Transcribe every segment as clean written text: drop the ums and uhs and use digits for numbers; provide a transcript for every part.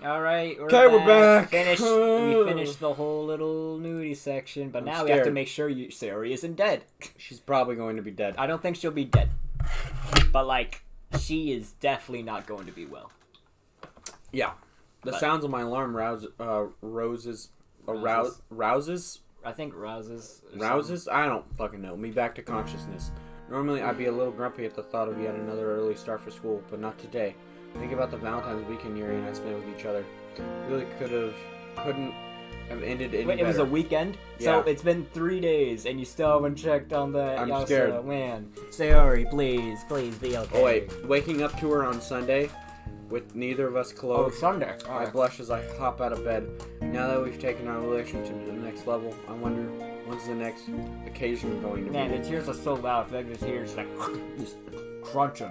Alright, we're back. We finished the whole little nudie section, but now we have to make sure Sayori isn't dead. She's probably going to be dead. I don't think she'll be dead. But, like, she is definitely not going to be well. Yeah. The sounds of my alarm rouses. I think rouses. Rouses? I don't fucking know. Me back to consciousness. Normally, I'd be a little grumpy at the thought of yet another early start for school, but not today. Think about the Valentine's weekend Yuri and I spent with each other. Really couldn't have ended any better. It was a weekend? Yeah. So it's been 3 days and you still haven't checked on that? I'm scared. Man. Sayori, please be okay. Oh wait, waking up to her on Sunday with neither of us clothed. Oh, Sunday. I blush as I hop out of bed. Now that we've taken our relationship to the next level, I wonder, when's the next occasion going to be? Man, the tears are so loud. I feel like this here is like just crunching.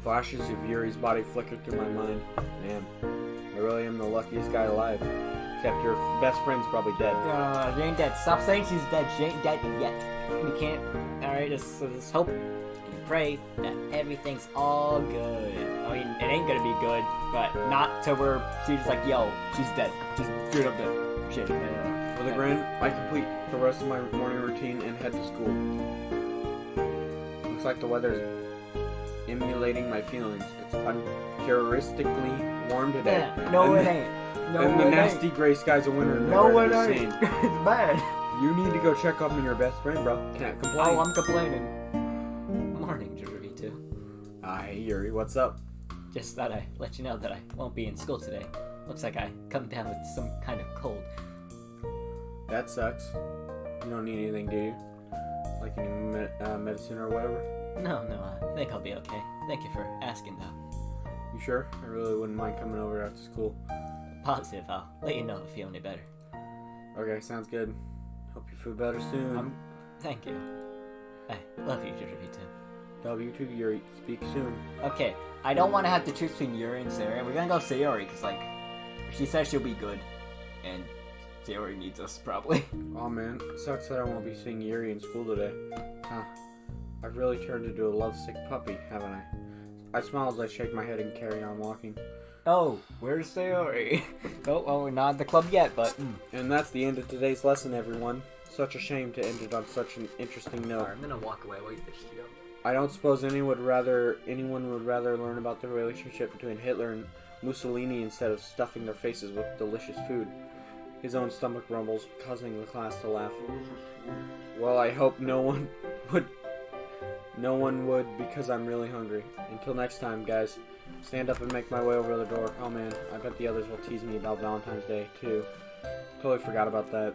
Flashes of Yuri's body flickered through my mind. Man, I really am the luckiest guy alive. Except your best friend's probably dead. She ain't dead. Stop saying she's dead. She ain't dead yet. We can't. Alright, just hope and pray that everything's all good. I mean, it ain't gonna be good, but not to where she's just like, yo, she's dead. Just straight up dead. Shit. With a grin, I complete the rest of my morning routine and head to school. Looks like the weather's emulating my feelings. It's uncharacteristically warm today. Yeah, no, it ain't. And the nasty gray skies of winter. No, it ain't. It's bad. You need to go check up on your best friend, bro. Can't complain. Oh, I'm complaining. Morning, Yuri, too. Hey, Yuri, what's up? Just thought I'd let you know that I won't be in school today. Looks like I come down with some kind of cold. That sucks. You don't need anything, do you? Like any medicine or whatever? No, I think I'll be okay. Thank you for asking, though. You sure? I really wouldn't mind coming over after school. Positive, I'll let you know if I feel any better. Okay, sounds good. Hope you feel better soon. Thank you. I love you, Yuri, too. Love you too, Yuri. Speak soon. Okay, I don't want to have to choose between Yuri and Sayori. We're gonna go Sayori, because, like, she says she'll be good. And Sayori needs us, probably. Oh man, it sucks that I won't be seeing Yuri in school today. Huh. I've really turned into a lovesick puppy, haven't I? I smile as I shake my head and carry on walking. Oh, where's Sayori? Oh, well, we're not at the club yet, but... And that's the end of today's lesson, everyone. Such a shame to end it on such an interesting note. I'm gonna walk away while you finish it up. I don't suppose anyone would rather learn about the relationship between Hitler and Mussolini instead of stuffing their faces with delicious food. His own stomach rumbles, causing the class to laugh. Well, I hope no one would, because I'm really hungry. Until next time, guys. Stand up and make my way over the door. Oh man, I bet the others will tease me about Valentine's Day, too. Totally forgot about that.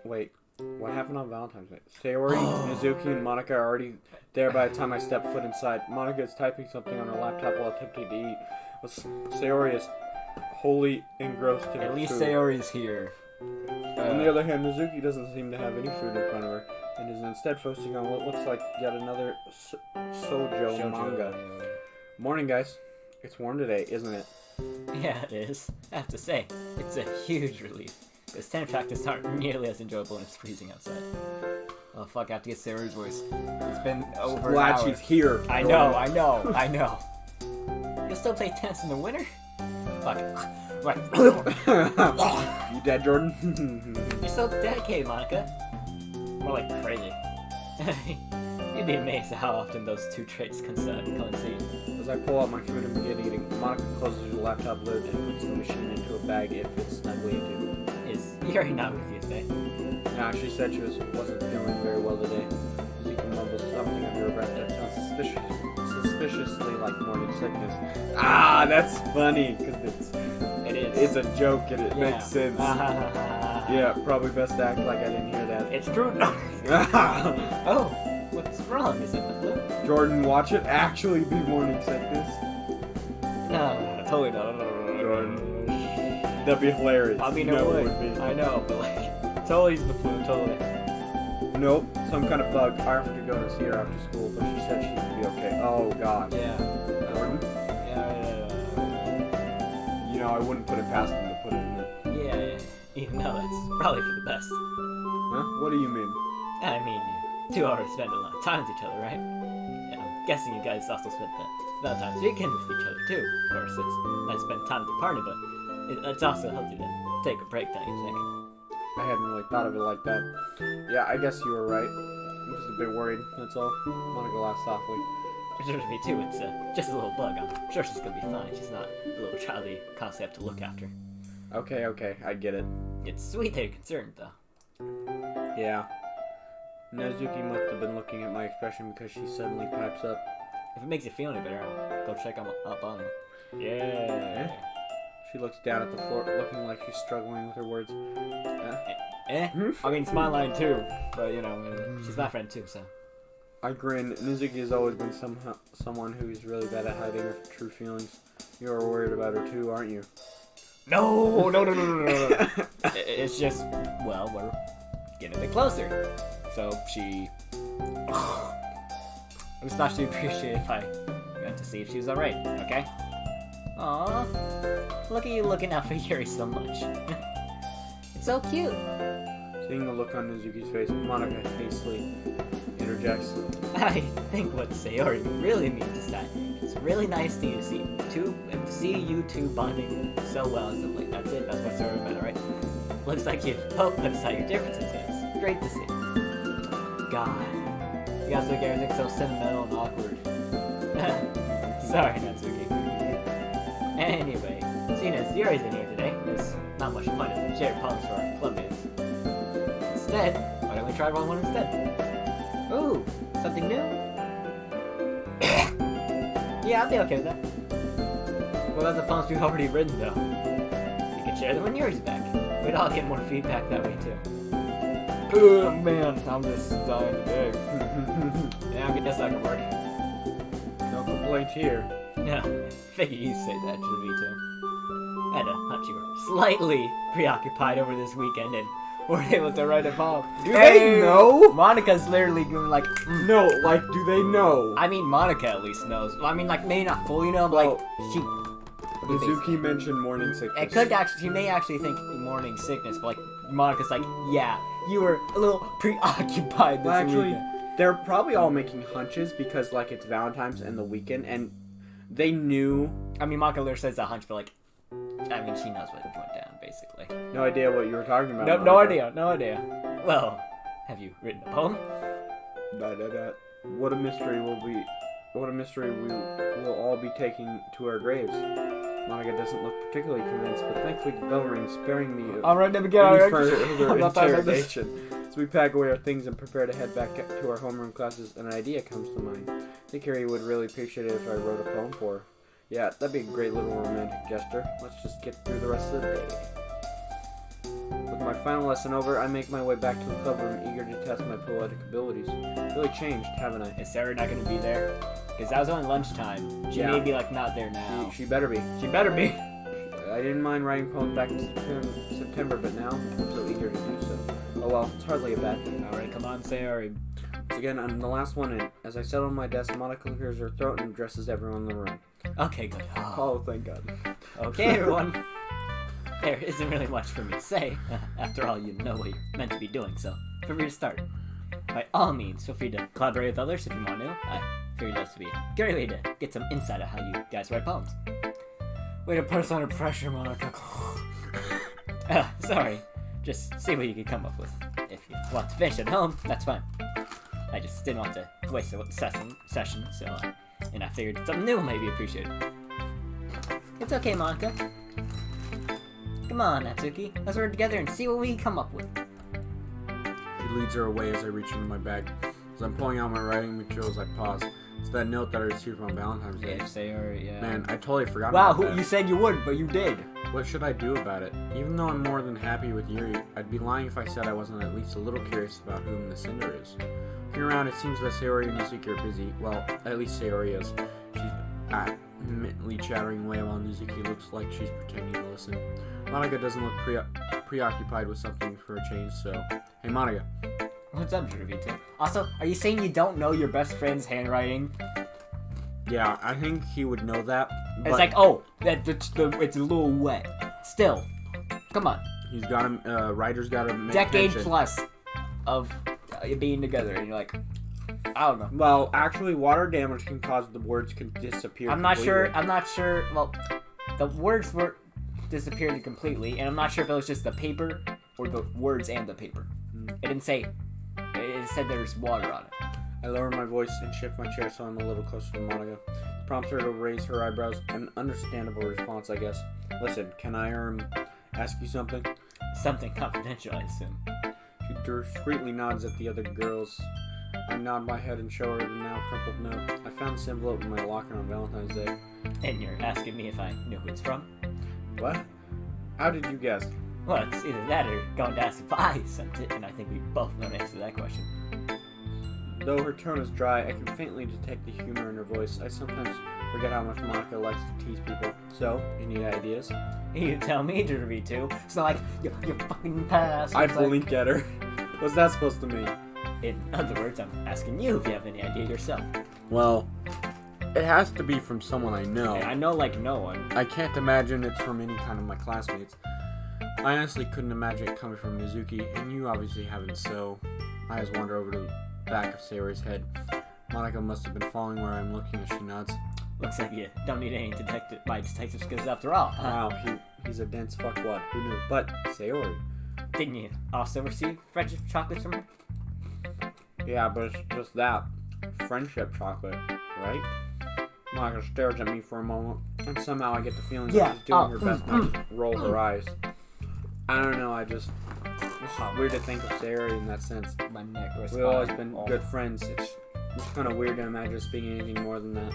Wait, what happened on Valentine's Day? Sayori, Mizuki, and Monica are already there by the time I step foot inside. Monica is typing something on her laptop while attempting to eat. But Sayori is wholly engrossed in her food. At least Sayori's here. On the other hand, Mizuki doesn't seem to have any food in front of her, and is instead focusing on what looks like yet another shoujo manga. Morning, guys. It's warm today, isn't it? Yeah, it is. I have to say, it's a huge relief. Because tent practice aren't nearly as enjoyable when it's freezing outside. Oh fuck, I have to get Sarah's voice. It's been over an Glad hour. she's here. I know. You'll still play tennis in the winter? Fuck. Right. You dead, Jordan? You're so dedicated, Monica. More like crazy. You'd be amazed at how often those two traits coincide. As I pull out my food and begin eating, Monica closes her laptop lid and puts the machine into a bag it fits snugly into. Is Yuri not with you today? Nah, she said she wasn't feeling very well today. Zeke mumbles something under her breath that sounds suspiciously like morning sickness. Ah, that's funny, because it's a joke and it makes sense. Yeah, probably best to act like I didn't hear that. It's true. Oh, what's wrong? Is it the flu? Jordan, watch it actually be morning sickness. No, totally not. Jordan. That'd be hilarious. I mean, it would. I know, but like, totally the flu, totally. Nope, some kind of bug. I offered to go and see her after school, but she said she'd be okay. Oh, God. Yeah. Jordan? Yeah. You know, I wouldn't put it past him to put it in there. Yeah. Even though it's probably for the best. Huh? What do you mean? I mean, you two already spend a lot of time with each other, right? Yeah, I'm guessing you guys also spent the Valentine's weekend with each other too. Of course, it's nice to spend time with your partner, but it's also healthy to take a break, don't you think? I hadn't really thought of it like that. Yeah, I guess you were right. I'm just a bit worried, that's all. Monica laughed softly. For me too, it's just a little bug. I'm sure she's gonna be fine. She's not a little child you constantly have to look after. Okay, I get it. It's sweet that you're concerned, though. Yeah. Nezuki must have been looking at my expression because she suddenly pipes up. If it makes you feel any better, I'll go check up on them. Yeah. She looks down at the floor, looking like she's struggling with her words. I mean, it's my line too, but you know, she's my friend too, so. I grin. Nezuki has always been someone who's really bad at hiding her true feelings. You're worried about her too, aren't you? No. It's just, well, we're getting a bit closer. So she... I just thought she'd appreciate it if I went to see if she was alright, okay? Aww. Look at you looking out for Yuri so much. It's so cute. Seeing the look on Nezuki's face, Monica hastily interjects. I think what Sayori really means is that it's really nice to see you two bonding so well and stuff like that. That's it. That's what Sayori meant, right? Looks like you both put aside your differences. It's great to see. God, you guys make everything so sentimental and awkward. Sorry, Natsuki. Anyway, seeing as Yuri's in here today, there's not much fun as the shared poems for our club is. Instead, why don't we try one instead? Ooh, something new? Yeah, I'll be okay with that. What about the poems we've already written, though? You can share them when Yuri's back. We'd all get more feedback that way, too. Oh, man, I'm just dying today. Yeah, I guess that could work. No complaints here. Yeah, figure you say that to me, too. I had a hunch you were slightly preoccupied over this weekend and weren't able to write a poem. Do they know? Monica's literally going like... No, like, do they know? I mean, Monica at least knows. Well, I mean, like, maybe not fully know, but, like, she... Nezuki mentioned morning sickness. It could actually... She may actually think morning sickness, but, like, Monica's like, yeah, you were a little preoccupied this weekend. They're probably all making hunches because, like, it's Valentine's and the weekend, and they knew... I mean, Monica literally says a hunch, but, like, I mean, she knows what went down, basically. No idea what you were talking about. No idea. Well, have you written a poem? What a mystery we will all be taking to our graves. Monica doesn't look particularly convinced, but thankfully the bell rings, sparing me of any further interrogation. As we pack away our things and prepare to head back to our homeroom classes, an idea comes to mind. I think Harry would really appreciate it if I wrote a poem for her. Yeah, that'd be a great little romantic gesture. Let's just get through the rest of the day. With my final lesson over, I make my way back to the club room, eager to test my poetic abilities. Really changed, haven't I? Is Sarah not going to be there? Because that was only lunchtime. She may be, like, not there now. She better be. She better be. I didn't mind writing poems back in September, but now I'm so eager to do so. Oh well, it's hardly a bad thing. Alright, come on, Sarah. Once again, I'm the last one in. As I settle on my desk, Monica clears her throat and addresses everyone in the room. Okay, good. Oh, thank God. Okay, everyone. There isn't really much for me to say. After all, you know what you're meant to be doing, so feel free to start. By all means, feel free to collaborate with others if you want to. I figured this would be a great way to get some insight on how you guys write poems. Way to put us under pressure, Monica. Sorry. Just see what you can come up with. If you want to finish at home, that's fine. I just didn't want to waste a session, so, and I figured something new might be appreciated. It's okay, Monica. Come on, Natsuki. Let's work together and see what we can come up with. He leads her away as I reach into my bag. As I'm pulling out my writing materials, I pause. It's that note that I received on Valentine's Day. Yeah. Man, I totally forgot about that. Wow, you said you wouldn't, but you did. What should I do about it? Even though I'm more than happy with Yuri, I'd be lying if I said I wasn't at least a little curious about whom the sender is. Looking around, it seems that Sayori and Nezuki are busy. Well, at least Sayori is. She's adamantly chattering away while Nezuki looks like she's pretending to listen. Monica doesn't look preoccupied with something for a change, so... Hey, Monica. What's up, Jurvita? Also, are you saying you don't know your best friend's handwriting? Yeah, I think he would know that. It's like, oh, it's a little wet. Still, come on. He's got him. Writer's got to make decade mention. plus of being together, and you're like, I don't know. Well, actually, water damage can cause the words to disappear. I'm not sure. Well, the words were disappeared completely, and I'm not sure if it was just the paper or the words and the paper. It didn't say. It said there's water on it. I lower my voice and shift my chair so I'm a little closer to Monica. Prompts her to raise her eyebrows. An understandable response, I guess. Listen, can I ask you something? Something confidential, I assume. She discreetly nods at the other girls. I nod my head and show her the now crumpled note. I found this envelope in my locker on Valentine's Day. And you're asking me if I knew who it's from? What? How did you guess? Well, it's either that or going to ask if I sent it, and I think we both know the answer to that question. Though her tone is dry, I can faintly detect the humor in her voice. I sometimes forget how much Monica likes to tease people. So, you need ideas? You tell me to read too. It's not like, you fucking pass. I blink at her. What's that supposed to mean? In other words, I'm asking you if you have any idea yourself. Well, it has to be from someone I know. And I know like no one. I can't imagine it's from any kind of my classmates. I honestly couldn't imagine it coming from Mizuki, and you obviously haven't, so my eyes wander over to the back of Sayori's head. Monica must have been following where I'm looking as she nods. Looks like you don't need any detective skills after all. Wow, he's a dense fuckwad. Who knew? But, Sayori. Didn't you also receive friendship chocolates from her? Yeah, but it's just that. Friendship chocolate, right? Monica stares at me for a moment, and somehow I get the feeling that she's doing her best not to roll her eyes. I don't know, it's weird to think of Sayori in that sense. My neck was We've always been good friends. It's kind of weird to imagine us being anything more than that.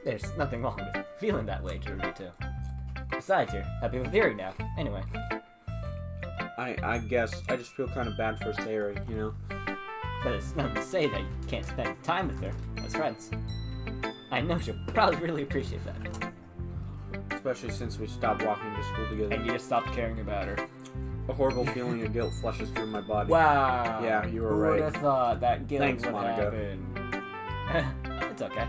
There's nothing wrong with feeling that way, Jury, too. Besides, you're happy with Yuri now. Anyway. I guess I just feel kind of bad for Sayori, you know? But it's nothing to say that you can't spend time with her as friends. I know she'll probably really appreciate that. Especially since we stopped walking to school together. And you just stopped caring about her. A horrible feeling of guilt flushes through my body. Wow. Yeah, you were Who right. would have thought that guilt Thanks, would Monica. happen? It's okay.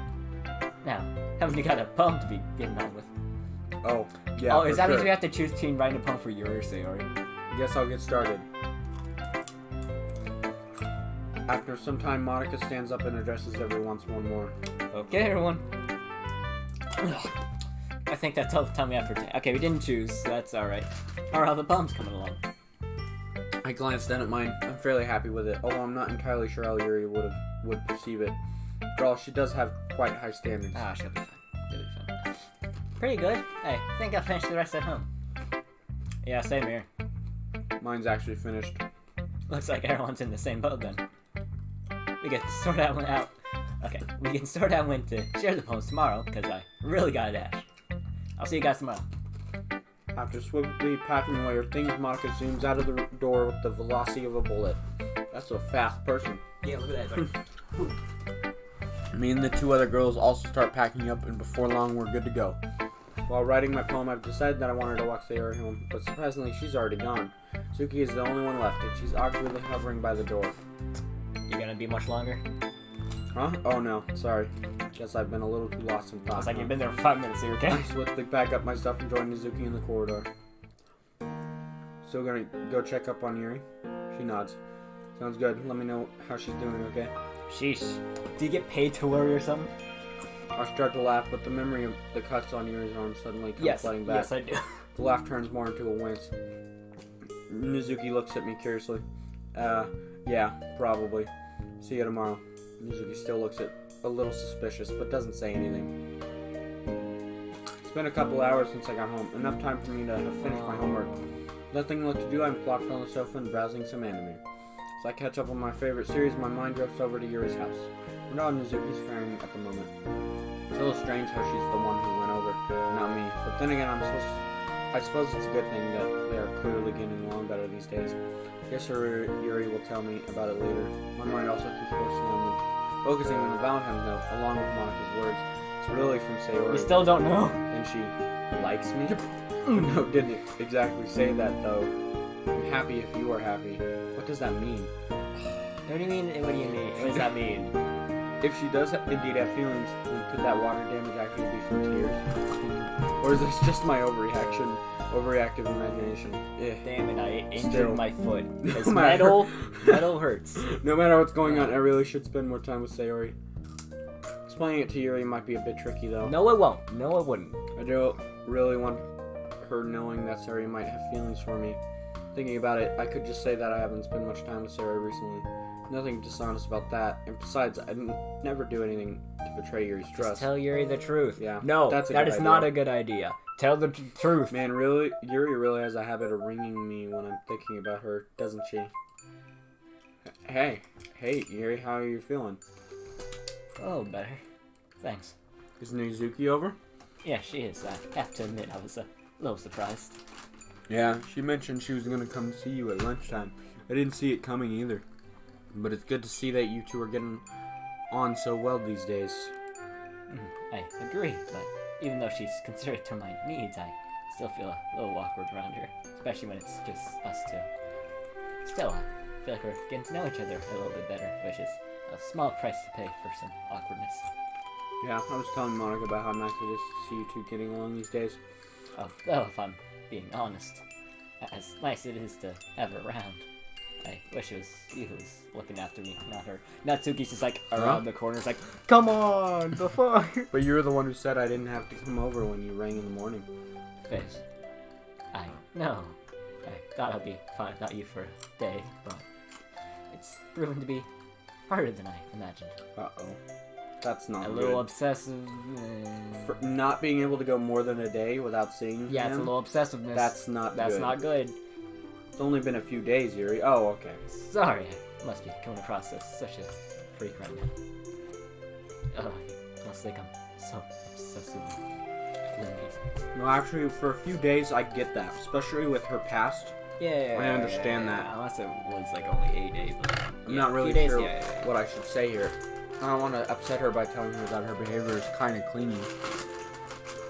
Now, haven't you got a poem to be getting on with? Oh, yeah. Is that sure. means we have to choose between writing a poem for Yuri or Sayori? Guess I'll get started. After some time, Monica stands up and addresses everyone once more. Okay, everyone. I think that's all the time we have for today. Okay, we didn't choose, so that's alright. How are all the poems coming along? I glanced down at mine. I'm fairly happy with it, although I'm not entirely sure how Yuri would perceive it. After all, she does have quite high standards. She'll be fine. She'll be fine. Pretty good. Hey, I think I'll finish the rest at home. Yeah, same here. Mine's actually finished. Looks like everyone's in the same boat then. We can sort out we can sort out when to share the poems tomorrow, because I really gotta dash. I'll see you guys tomorrow. After swiftly packing away her things, Monica zooms out of the door with the velocity of a bullet. That's a fast person. Yeah, look at that. Me and the two other girls also start packing up, and before long, we're good to go. While writing my poem, I've decided that I wanted to walk Sayori home, but surprisingly, she's already gone. Suki is the only one left, and she's awkwardly hovering by the door. You gonna be much longer? Huh? Oh no, sorry. Guess I've been a little too lost in thought. Looks like you've been there for 5 minutes, so you're okay? I swiftly pack up my stuff and join Mizuki in the corridor. Still gonna go check up on Yuri? She nods. Sounds good. Let me know how she's doing, okay? Sheesh. Do you get paid to worry or something? I start to laugh, but the memory of the cuts on Yuri's arm suddenly comes flooding back. Yes, I do. The laugh turns more into a wince. Mizuki looks at me curiously. Yeah, probably. See you tomorrow. Mizuki still looks a little suspicious, but doesn't say anything. It's been a couple hours since I got home. Enough time for me to have finished my homework. Nothing left to do, I'm plopped on the sofa and browsing some anime. As I catch up on my favorite series, my mind drifts over to Yuri's house. We're not on Mizuki's faring at the moment. It's a little strange how she's the one who went over, not me. But then again, I suppose it's a good thing that they are clearly getting along better these days. I guess Yuri will tell me about it later. My mind also keeps focusing on the Valentine's note, along with Monica's words. It's really from Sayori. We still don't know. And she likes me? No, didn't exactly say that, though. I'm happy if you are happy. What does that mean? What do you mean? What do you mean? What does that mean? if she does indeed have feelings, then could that water damage actually be from tears? Or is this just my overreactive imagination? Damn it, I injured Still. my foot. It's No matter- metal hurts. No matter what's going on, I really should spend more time with Sayori. Explaining it to Yuri might be a bit tricky, though. No, it won't. No, it wouldn't. I don't really want her knowing that Sayori might have feelings for me. Thinking about it, I could just say that I haven't spent much time with Sayori recently. Nothing dishonest about that. And besides, I didn't never do anything to betray Yuri's trust. Just tell Yuri the truth. Yeah, No, that's a that good is idea. not a good idea. Tell the truth. Man, really, Yuri really has a habit of ringing me when I'm thinking about her, doesn't she? Hey, Yuri, how are you feeling? Oh, better. Thanks. Is Nizuki over? Yeah, she is. I have to admit, I was a little surprised. Yeah, she mentioned she was gonna come see you at lunchtime. I didn't see it coming either. But it's good to see that you two are getting on so well these days. I agree, but even though she's considerate to my needs, I still feel a little awkward around her, especially when it's just us two. Still, I feel like we're getting to know each other a little bit better, which is a small price to pay for some awkwardness. Yeah, I was telling Monica about how nice it is to see you two getting along these days. Oh, though, if I'm being honest, as nice it is to have her around, I wish it was you who was looking after me, not her. Natsuki's just like around the corner, it's like, come on, the fuck? But you're the one who said I didn't have to come over when you rang in the morning. Fish. I know. I thought I'd be fine without you for a day, but it's proven to be harder than I imagined. Uh-oh. That's not A good. little obsessive. For not being able to go more than a day without seeing Yeah, him? it's a little obsessiveness. That's not That's good. not good. It's only been a few days, Yuri. Oh, okay. Sorry, I must be coming across as such a freak right now. You must think I'm so obsessive. No, actually, for a few days, I get that. Especially with her past. Yeah, I understand that. Unless it was like only 8 days, but I'm not really few days, sure yeah. what I should say here. I don't want to upset her by telling her that her behavior is kind of clingy.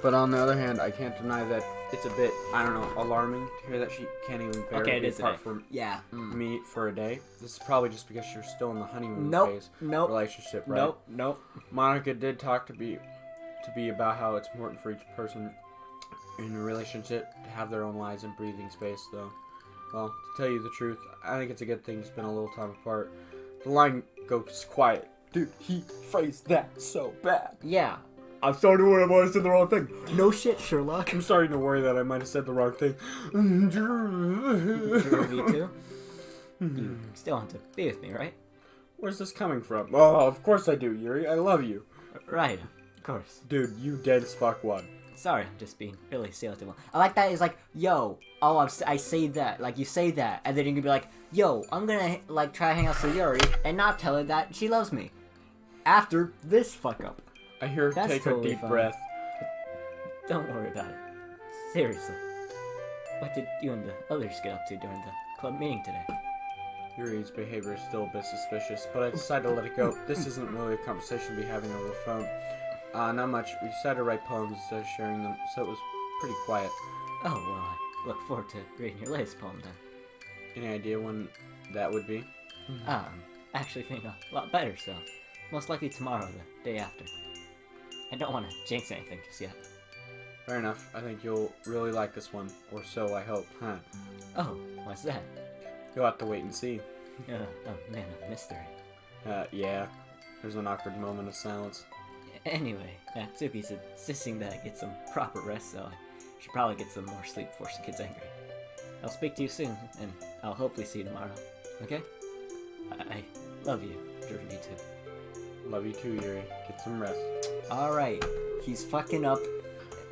But on the other hand, I can't deny that it's a bit, I don't know, alarming to hear that she can't even bear to be apart from me for a day. This is probably just because you're still in the honeymoon phase relationship, right? Nope. Monica did talk to be about how it's important for each person in a relationship to have their own lives and breathing space, though. Well, to tell you the truth, I think it's a good thing to spend a little time apart. The line goes quiet. Dude, he phrased that so bad. Yeah. I'm starting to worry I might have said the wrong thing. No shit, Sherlock. I'm starting to worry that I might have said the wrong thing. Me too. You still want to be with me, right? Where's this coming from? Oh, of course I do, Yuri. I love you. Right, of course. Dude, you dead as fuck one. Sorry, I'm just being really salesman. I like that. It's like, yo, I say that. Like, you say that. And then you can be like, yo, I'm gonna, like, try to hang out with Yuri and not tell her that she loves me. After this fuck up. I hear her That's take totally a deep fine. breath. Don't worry about it. Seriously. What did you and the others get up to during the club meeting today? Yuri's behavior is still a bit suspicious, but I decided to let it go. This isn't really a conversation to be having over the phone. Not much. We decided to write poems instead of sharing them, so it was pretty quiet. Oh, well, I look forward to reading your latest poem then. Any idea when that would be? Actually feeling a lot better, so most likely tomorrow, the day after. I don't want to jinx anything just yet. Fair enough. I think you'll really like this one, or so I hope, huh? Oh, what's that? You'll have to wait and see. A man of mystery. Yeah. There's an awkward moment of silence. Anyway, Natsuki's insisting that I get some proper rest, so I should probably get some more sleep before she gets angry. I'll speak to you soon, and I'll hopefully see you tomorrow. Okay? I love you, Jordan, you too. Love you too, Yuri. Get some rest. Alright, he's fucking up,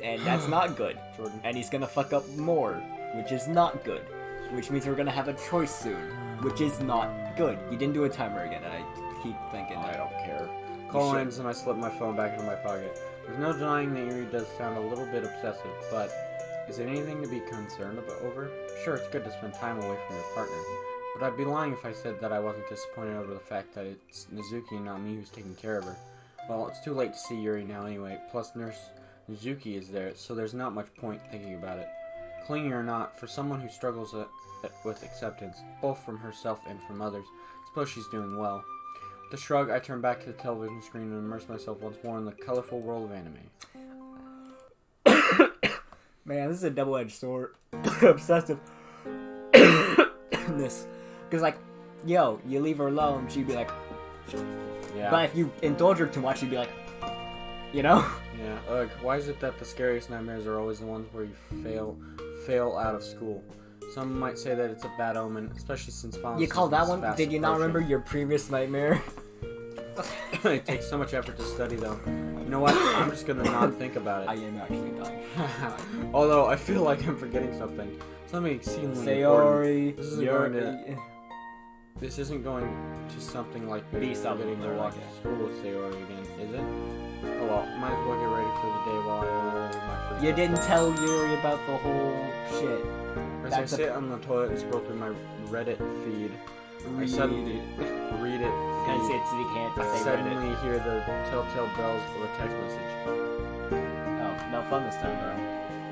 and that's not good. Jordan. And he's gonna fuck up more, which is not good. Which means we're gonna have a choice soon, which is not good. You didn't do a timer again, and I keep thinking I that. don't care. Call ends and I slip my phone back into my pocket. There's no denying that Yuri does sound a little bit obsessive, but is it anything to be concerned about over? Sure, it's good to spend time away from your partner, but I'd be lying if I said that I wasn't disappointed over the fact that it's Nizuki and not me who's taking care of her. Well, it's too late to see Yuri now anyway, plus Nurse Nizuki is there, so there's not much point thinking about it. Clingy or not, for someone who struggles with acceptance, both from herself and from others, suppose she's doing well. With a shrug, I turn back to the television screen and immerse myself once more in the colorful world of anime. Man, this is a double-edged sword. Obsessive. This. Because, like, yo, you leave her alone, she'd be like... Yeah. But if you indulge her too much, she'd be like... You know? Yeah. Ugh, why is it that the scariest nightmares are always the ones where you fail out of school? Some might say that it's a bad omen, especially since violence. You call that one? Did you not approaching. remember your previous nightmare? It takes so much effort to study, though. You know what? I'm just gonna not think about I it. am actually dying. Although I feel like I'm forgetting something. Something exceedingly Sayori, important. This isn't going to something like Be something getting to or walk like to school with Sayori again, is it? Oh well, might as well get ready for the day while I know my free You didn't stuff. tell Yuri about the whole shit. As I sit on the toilet and scroll through my Reddit feed, I suddenly read it. Can I say it so you can't I say suddenly Reddit? hear the telltale bells of a text message. Oh, no fun this time, bro.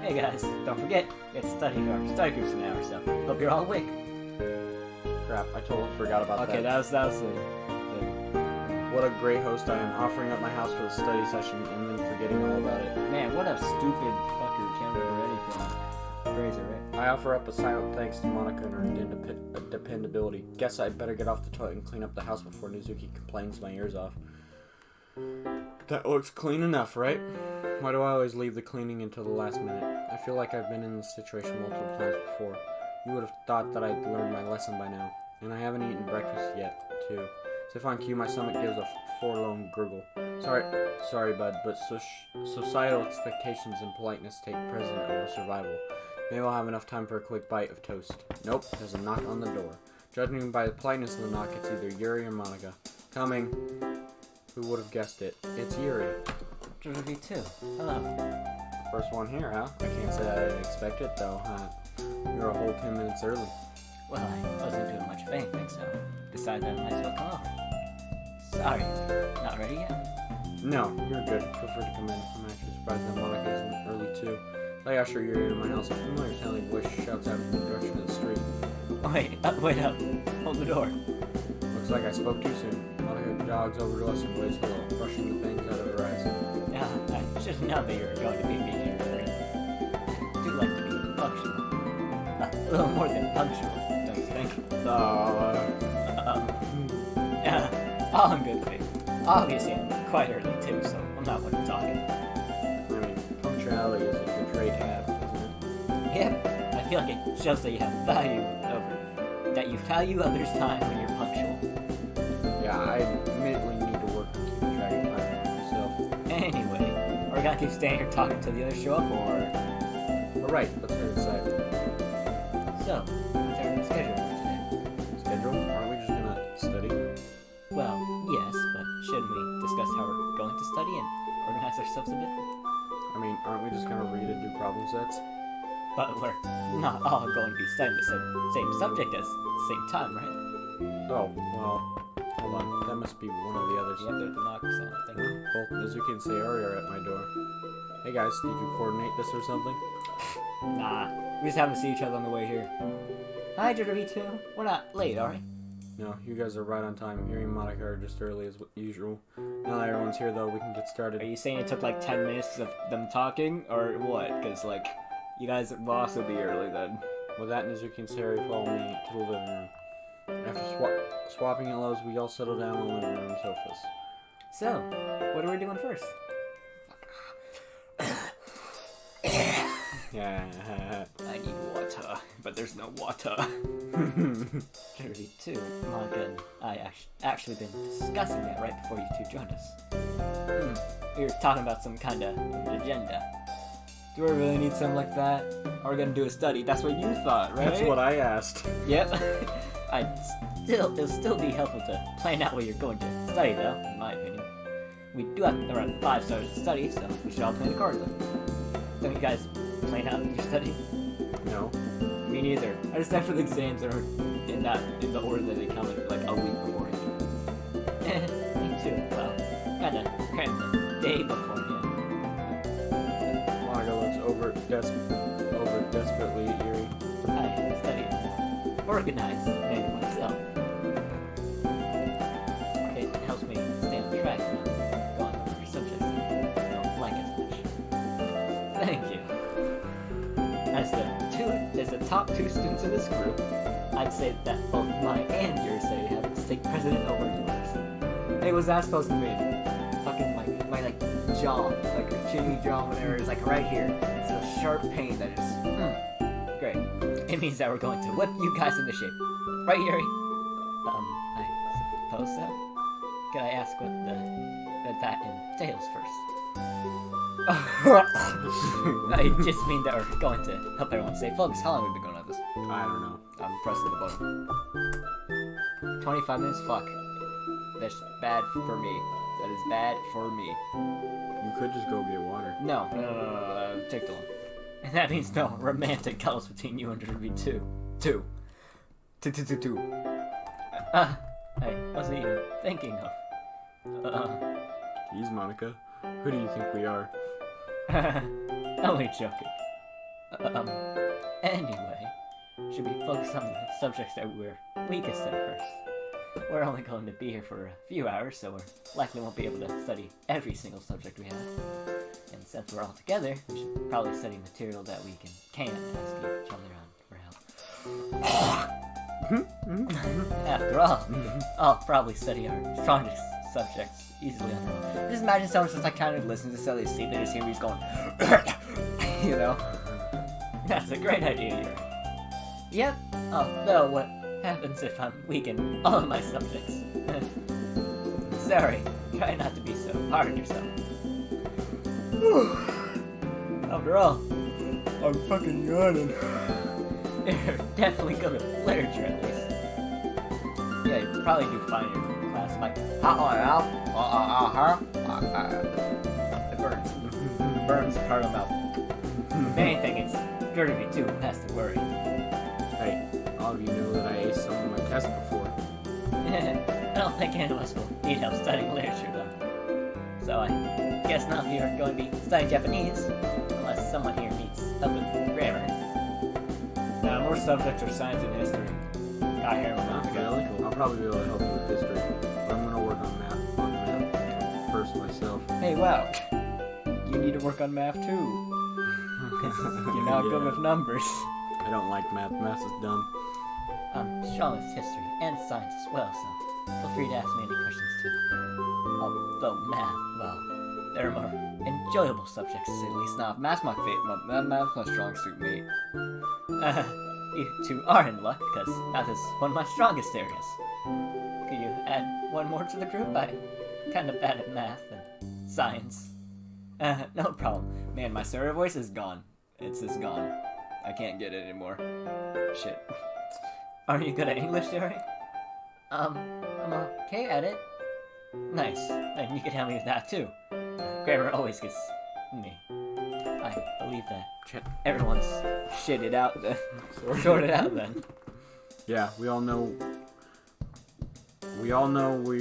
Hey guys, don't forget, it's study groups in an hour, so hope you're all awake. Crap, I totally forgot about Okay, that. that was the... What a great host I am, offering up my house for the study session and then forgetting all about it. Man, what a stupid fucker, can't remember anything. Crazy, right? I offer up a silent thanks to Monica and her dependability. Guess I'd better get off the toilet and clean up the house before Nizuki complains my ears off. That looks clean enough, right? Why do I always leave the cleaning until the last minute? I feel like I've been in this situation multiple times before. You would have thought that I'd learned my lesson by now. And I haven't eaten breakfast yet, too. As if on cue, my stomach gives a forlorn gurgle. Sorry, bud, but societal expectations and politeness take precedent over survival. Maybe I'll have enough time for a quick bite of toast. Nope, there's a knock on the door. Judging by the politeness of the knock, it's either Yuri or Monica. Coming. Who would have guessed it? It's Yuri. Ruby too. Hello. First one here, huh? I can't say I didn't expect it, though, huh? You're a whole 10 minutes early. Well, I wasn't doing much of anything, so decided I might as well come over. Sorry, not ready yet? No, you're good. Feel free to come in. I'm actually surprised that Monica isn't early, too. I usher Yuri into my house. A familiar sounding voice shouts out in the direction of the street. Wait up. Hold the door. Looks like I spoke too soon. Monica jogs over to us and waves hello, brushing the bangs out of her eyes. Yeah, I should have known that you were going to be meeting your friend. I do like to be punctual. A little more than punctual, don't you think? Yeah, all in good faith. Obviously, I'm quite early too, so I'm not one to talk it. I mean, punctuality is a good trait to have, isn't it? Yep, I feel like it shows that you have that you value others' time when you're punctual. Yeah, I admittedly need to work on keeping track of time myself. Anyway, are we gonna keep staying here talking until the others show up, or? Alright, let's head inside. So, what's our schedule for today? Schedule? Aren't we just gonna study? Well, yes, but shouldn't we discuss how we're going to study and organize ourselves a bit? I mean, aren't we just gonna read and do problem sets? But we're not all going to be studying the same subject at the same time, right? Oh, well, hold on. That must be one of the others. Yep, there's the knock sound thing. Both Nizuki and Sayori are at my door. Hey guys, did you coordinate this or something? Nah, we just happen to see each other on the way here. Hi, JW2. We're not late, are we? No, you guys are right on time. Yuri and Monica are just early as usual. Now that everyone's here, though, we can get started. Are you saying it took like 10 minutes of them talking, or what? Because, like, you guys will also be early then. With that, Nizuki and Sayori follow me to the living room. After swapping hellos, we all settle down on the living room sofas. So, what are we doing first? Yeah. I need water, but there's no water. Dirty too. Monica and I actually been discussing that right before you two joined us. We were talking about some kind of agenda. Do I really need something like that? Are we gonna do a study? That's what you thought, right? That's what I asked. Yep. It'll still be helpful to plan out what you're going to study, though, in my opinion. We do have around 5 stars to study, so we should all plan accordingly. Don't you guys plan out your study? No. Me neither. I just have for the exams that are in the order that they come in, like a week beforehand. Me too. Well, kinda the day beforehand. Monica looks over desperately at Yuri. I study organized maybe myself. It helps Thank you. As the top two students in this group, I'd say that both mine and yours say have to take precedent over yours. Hey, what's that supposed to mean? Fucking my like jaw, like a chinny jaw, whatever. It's like right here. It's a sharp pain that is great. It means that we're going to whip you guys into shape, right, Yuri? I suppose so. Can I ask what that entails first? I just mean that we're going to help everyone stay focused. How long have we been going at this? I don't know. I'm pressing the button. 25 minutes? Fuck. That's bad for me. That is bad for me. You could just go get water. No. Take the one. And that means no romantic cuddles between you and Derby two. Two. I wasn't even thinking of. Jeez, Monica. Who do you think we are? Only joking. Anyway, should we focus on the subjects that we're weakest at first? We're only going to be here for a few hours, so we likely won't be able to study every single subject we have. And since we're all together, we should probably study material that we can ask each other on for help. After all, I'll probably study our strongest subjects easily on their own. Just imagine someone just like kind of listens to study sleep, they just hear me just going, you know? That's a great idea, Yuri. Yep. Oh, though, what happens if I'm weak in all of my subjects? Sorry, try not to be so hard on yourself. After all, I'm fucking yawning. You're definitely good at literature, at least. Yeah, you probably do fine in your class. Like, it burns. Burns part of the mouth. If anything, it's dirty too. Has to worry. Hey, all of you know that I aced some of my tests before. I don't think any of us will need help studying literature, though. So I guess none of you are going to be studying Japanese, unless someone here needs help with grammar. More subjects are science and history. I hear them not Really cool. I'll probably be able to help you with history, but I'm gonna work on math first myself. Hey, wow. You need to work on math too. You're not good with numbers. I don't like math. Math is dumb. I'm strong with history and science as well, so feel free to ask me any questions too. Although math, well, there are more enjoyable subjects to say the least. Now, math's my favorite. Math's my strong suit, mate. You two are in luck, because math is one of my strongest areas. Could you add one more to the group? I'm kind of bad at math and science. No problem. Man, my server voice is gone. It's just gone. I can't get it anymore. Shit. Aren't you good at English, Yuri? I'm okay at it. Nice. Then you can help me with that too. Grammar always gets me. I believe that. Everyone's shitted out then. Sorted out then. Yeah, we all know we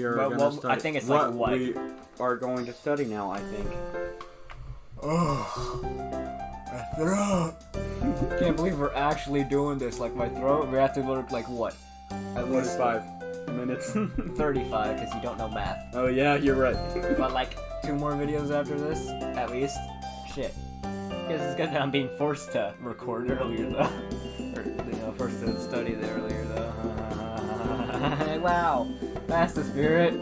are gonna study. I think it's like what? We are going to study now, I think. Oh, my throat. Can't believe we're actually doing this. Like my throat, we have to go to like what? At least 45 minutes. 35, because you don't know math. Oh yeah, you're right. But like 2 more videos after this, at least. Shit. Because it's good that I'm being forced to record earlier though. Or, forced to study earlier though. Wow. That's the spirit.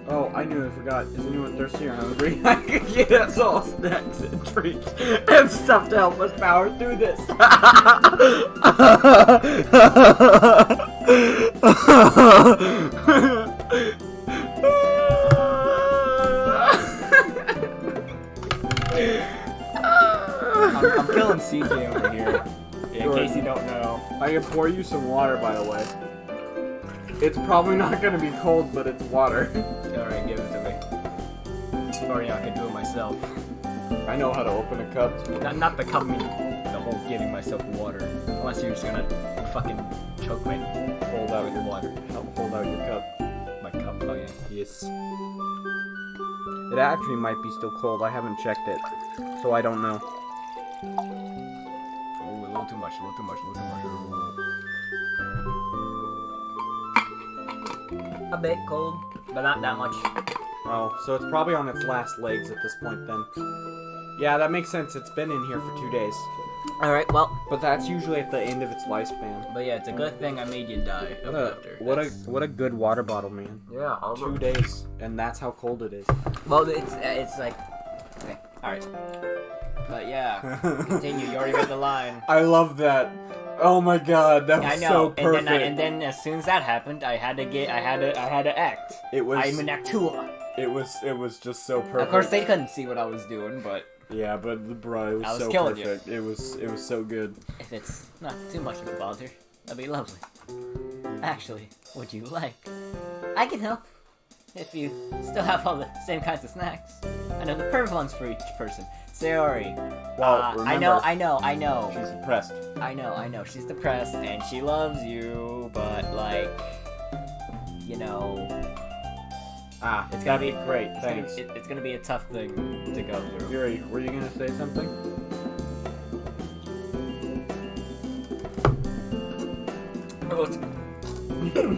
Oh, I knew I forgot. Is anyone thirsty or hungry? I could get us all snacks and drinks and stuff to help us power through this. I'm killing CJ over here. In case you don't know. I can pour you some water, by the way. It's probably not going to be cold, but it's water. Alright, give it to me. Or yeah, I can do it myself. I know how to open a cup. Not the cup, I mean the whole giving myself water. Unless you're just gonna fucking choke me. Hold out your water. Hold out your cup. My cup, oh yeah. Yes. It actually might be still cold. I haven't checked it, so I don't know. Oh, a little too much, a little too much, a little too much. A bit cold, but not that much. Oh, so it's probably on its last legs at this point then. Yeah, that makes sense. It's been in here for 2 days. Alright, well. But that's usually at the end of its lifespan. But yeah, it's a good thing I made you die. What a good water bottle, man. Yeah, 2 days, and that's how cold it is. Well, it's like... Okay, alright. But yeah, continue. You already read the line. I love that. Oh my god, that was so perfect. And then as soon as that happened, I had to act. I'm an actor. It was just so perfect. Of course, they couldn't see what I was doing, but yeah, but bro, it was so perfect. It was so good. If it's not too much of a bother, that'd be lovely. Actually, would you like? I can help. If you still have all the same kinds of snacks. I know the perfect ones for each person. Sayori. Well, remember, I know. She's depressed. I know. She's depressed and she loves you, but like, you know. It's gonna be great. Thanks. It's gonna be a tough thing to go through. Yuri, were you gonna say something?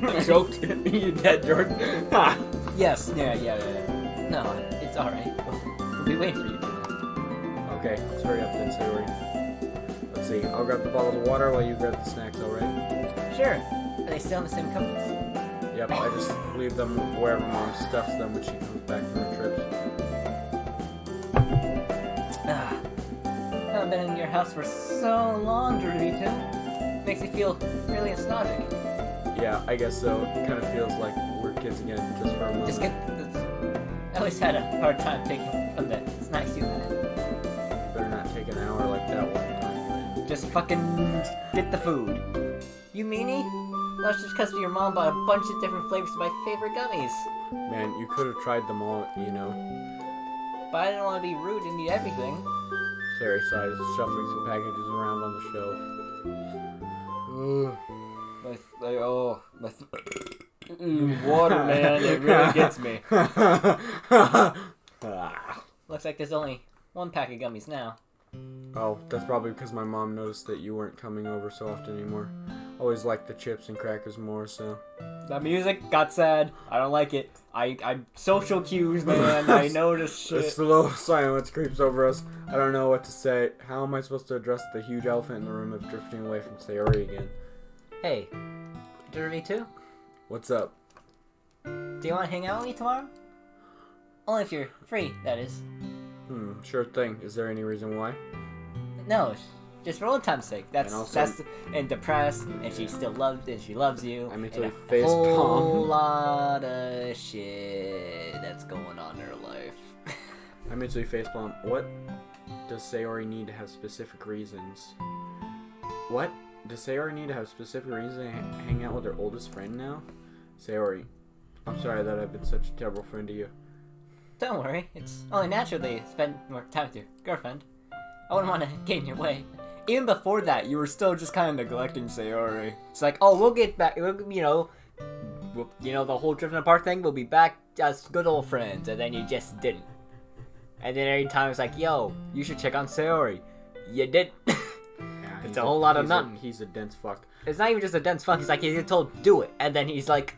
I choked. You dead, Jordan? Yes. Yeah. No, it's alright. We'll be waiting for you. Okay, let's hurry up then, Sayori. Let's see. I'll grab the bottles of water while you grab the snacks, alright? Sure. Are they still in the same cupboards? Yep, I just leave them wherever Mom stuffs them when she comes back from her trips. I haven't been in your house for so long, Dorito. Makes me feel really nostalgic. Yeah, I guess so. It kind of feels like we're kids again, just for a moment. I always had a hard time taking from the snacks you had. Better not take an hour like that one time. Just fucking get the food. You meanie? That's just because your mom bought a bunch of different flavors of my favorite gummies. Man, you could have tried them all, you know. But I didn't want to be rude and eat everything. Sayori sighs, shuffling some packages around on the shelf. Water, man, it really gets me. Looks like there's only one pack of gummies now. Oh, that's probably because my mom noticed that you weren't coming over so often anymore. Always liked the chips and crackers more, so... That music got sad. I don't like it. I social cues, man. I noticed shit. A slow silence creeps over us. I don't know what to say. How am I supposed to address the huge elephant in the room of drifting away from Sayori again? Hey, Derby too? What's up? Do you want to hang out with me tomorrow? Only if you're free, that is. Sure thing. Is there any reason why? No, just for old time's sake. And depressed, and she still loves, and she loves you. I mentally and a face whole palm. lot of shit that's going on in her life. I mentally facepalm. What does Sayori need to have specific reasons? What? Does Sayori need to have specific reasons to hang out with her oldest friend now? Sayori, I'm sorry that I've been such a terrible friend to you. Don't worry, it's only natural that you spend more time with your girlfriend. I wouldn't want to get in your way. Even before that, you were still just kind of neglecting Sayori. It's like, oh, we'll get back, you know, the whole drifting apart thing, we'll be back as good old friends, and then you just didn't. And then every time it's like, yo, you should check on Sayori. You didn't. Yeah, it's a whole lot of nothing. He's a dense fuck. It's not even just a dense fuck, he's like, he's told, do it. And then he's like,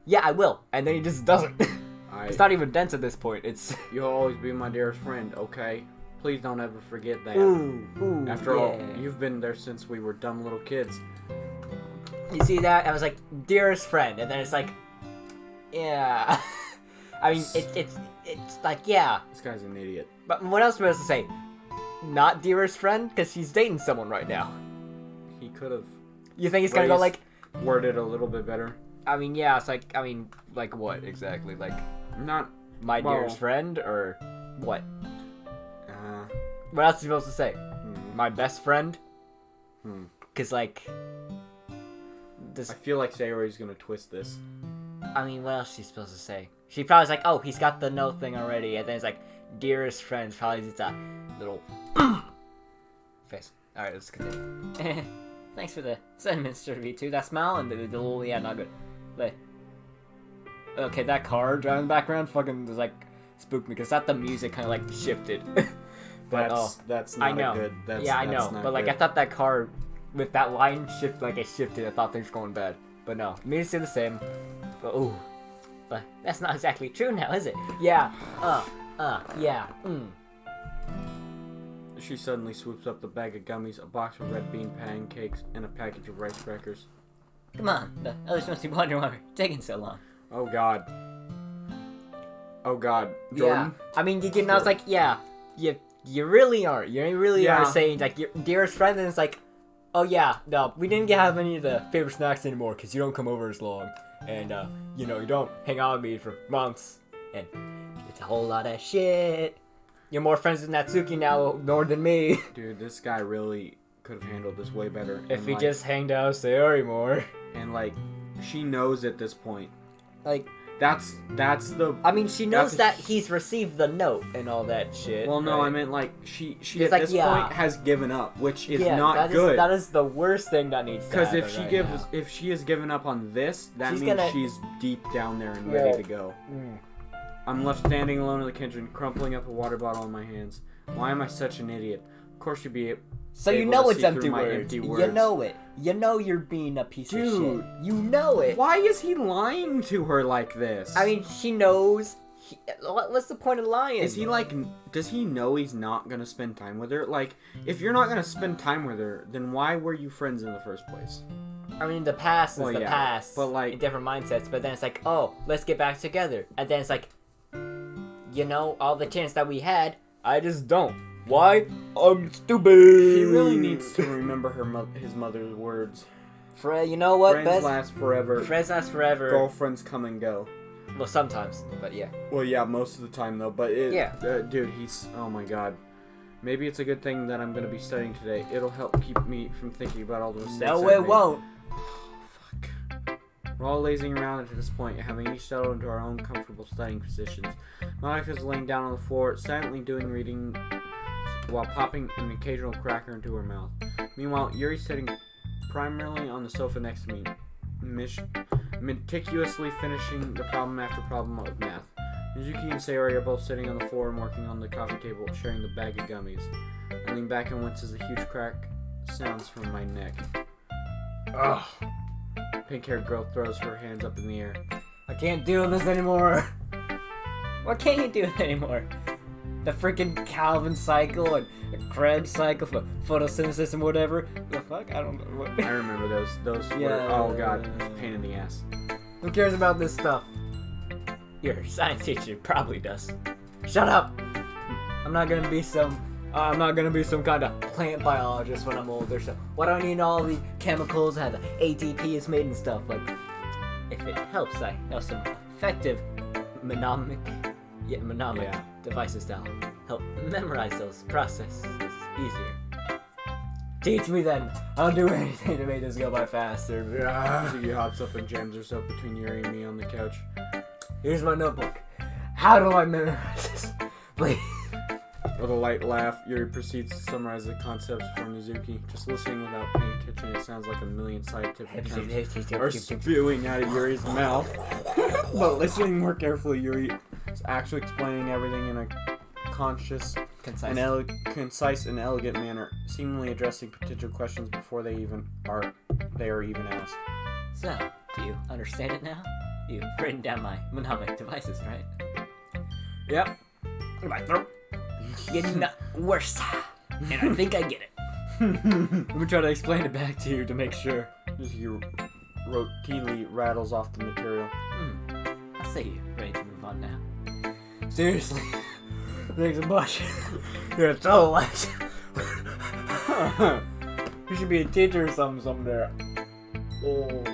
yeah, I will. And then he just doesn't. It's not even dense at this point, it's... You'll always be my dearest friend, okay? Please don't ever forget that. Ooh, After all, you've been there since we were dumb little kids. You see that? I was like, dearest friend, and then it's like, yeah. I mean, it's like, yeah. This guy's an idiot. But what else was I supposed to say? Not dearest friend? Because he's dating someone right now. He could have. You think he's gonna go like... Worded a little bit better. I mean, yeah, it's like, I mean, like what exactly? Like, not my dearest friend, or what? What else are you supposed to say? My best friend? Because, like... I feel like Sayori's gonna twist this. I mean, what else is she supposed to say? She probably's like, oh, he's got the no thing already, and then it's like, dearest friends, probably just a little... face. Alright, let's continue. Thanks for the sentiments, V2. That smile and the little, yeah, not good. But, okay, that car driving in the background fucking was like, spooked me, because that the music kind of like shifted. But, that's not I know. good. I know. But like, I thought that car with that line shift, like it shifted. I thought things were going bad. But no, music stayed the same. But ooh, but that's not exactly true now, is it? Yeah. Yeah. She suddenly swoops up the bag of gummies, a box of red bean pancakes, and a package of rice crackers. Come on, the others must be wondering why we're taking so long. Oh God. Oh God, Jordan. Yeah, I mean, I was like, yeah, you really are. You really are saying like your dearest friend, and it's like, oh yeah, no, we didn't have any of the favorite snacks anymore because you don't come over as long, and you don't hang out with me for months, and it's a whole lot of shit. You're more friends with Natsuki now more than me. Dude, this guy really could have handled this way better. If he just hanged out with Sayori more. And like, she knows at this point. Like, that's the. I mean, she knows that he's received the note and all that shit. Well, no, right? I meant like she It's at this point has given up, which is not good. That is the worst thing that needs to happen. Because if she has given up on this, that means she's deep down there and ready to go. I'm left standing alone in the kitchen, crumpling up a water bottle in my hands. Why am I such an idiot? Of course you'd be. So you know it's empty words. You know it. You know you're being a piece of shit. You know it. Why is he lying to her like this? I mean, she knows. What's the point of lying? Is he like? Does he know he's not gonna spend time with her? Like, if you're not gonna spend time with her, then why were you friends in the first place? I mean, the past is the past. But like, in different mindsets. But then it's like, oh, let's get back together. And then it's like, all the chance that we had, I just don't. Why? I'm stupid. He really needs to remember his mother's words. You know what? Friends last forever. Friends last forever. Girlfriends come and go. Well, sometimes, but yeah. Well, yeah, most of the time though. But dude, he's. Oh my God. Maybe it's a good thing that I'm gonna be studying today. It'll help keep me from thinking about all the mistakes. No, it won't. Fuck. We're all lazing around at this point, having each settled into our own comfortable studying positions. Monika's laying down on the floor, silently doing reading, while popping an occasional cracker into her mouth. Meanwhile, Yuri's sitting primarily on the sofa next to me, meticulously finishing the problem after problem of math. Mizuki and Sayori are both sitting on the floor and working on the coffee table, sharing the bag of gummies. I lean back and wince as a huge crack sounds from my neck. Ugh. Pink-haired girl throws her hands up in the air. I can't deal with this anymore. Why can't you do it anymore? The freaking Calvin cycle and the Krebs cycle for photosynthesis and whatever. The fuck? I don't know. What? I remember those. Those were, oh god, pain in the ass. Who cares about this stuff? Your science teacher probably does. Shut up! I'm not gonna be some kind of plant biologist when I'm older. So why do I need all the chemicals, how the ATP is made and stuff? Like, if it helps, I know some effective mnemonic devices that'll help memorize those processes easier. Teach me then. I'll do anything to make this go by faster. Mizuki hops up and jams herself between Yuri and me on the couch. Here's my notebook. How do I memorize this? Please. With a light laugh, Yuri proceeds to summarize the concepts for Mizuki. Just listening without paying attention, it sounds like a million scientific terms are spewing out of Yuri's mouth. But listening more carefully, Yuri is actually explaining everything in a conscious, concise and elegant manner, seemingly addressing potential questions before they are even asked. So, do you understand it now? You've written down my mnemonic devices, right? Yep. My throat. Getting worse. And I think I get it. Let me try to explain it back to you to make sure. He routinely rattles off the material. I say you're ready to move on now. Seriously. Thanks a bunch. You're so wise. You should be a teacher or something someday. Oh.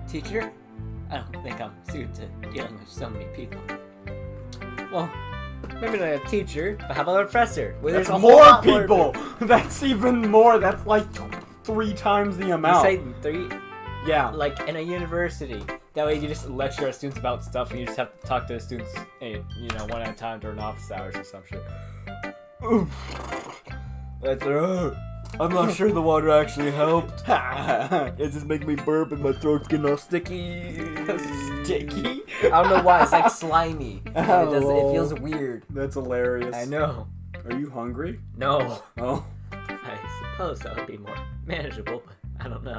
Teacher? I don't think I'm suited to dealing with so many people. Well, maybe not a teacher, but how about a professor? Well, that's more people! That's even more. That's like 3 times the amount. You say 3? Yeah. Like in a university. That way you just lecture our students about stuff and you just have to talk to the students, one at a time during office hours or some shit. That's right. I'm not sure the water actually helped. It's just making me burp and my throat's getting all sticky. Sticky? I don't know why. It's like slimy. It feels weird. That's hilarious. I know. Are you hungry? No. Oh. I suppose that would be more manageable, but I don't know.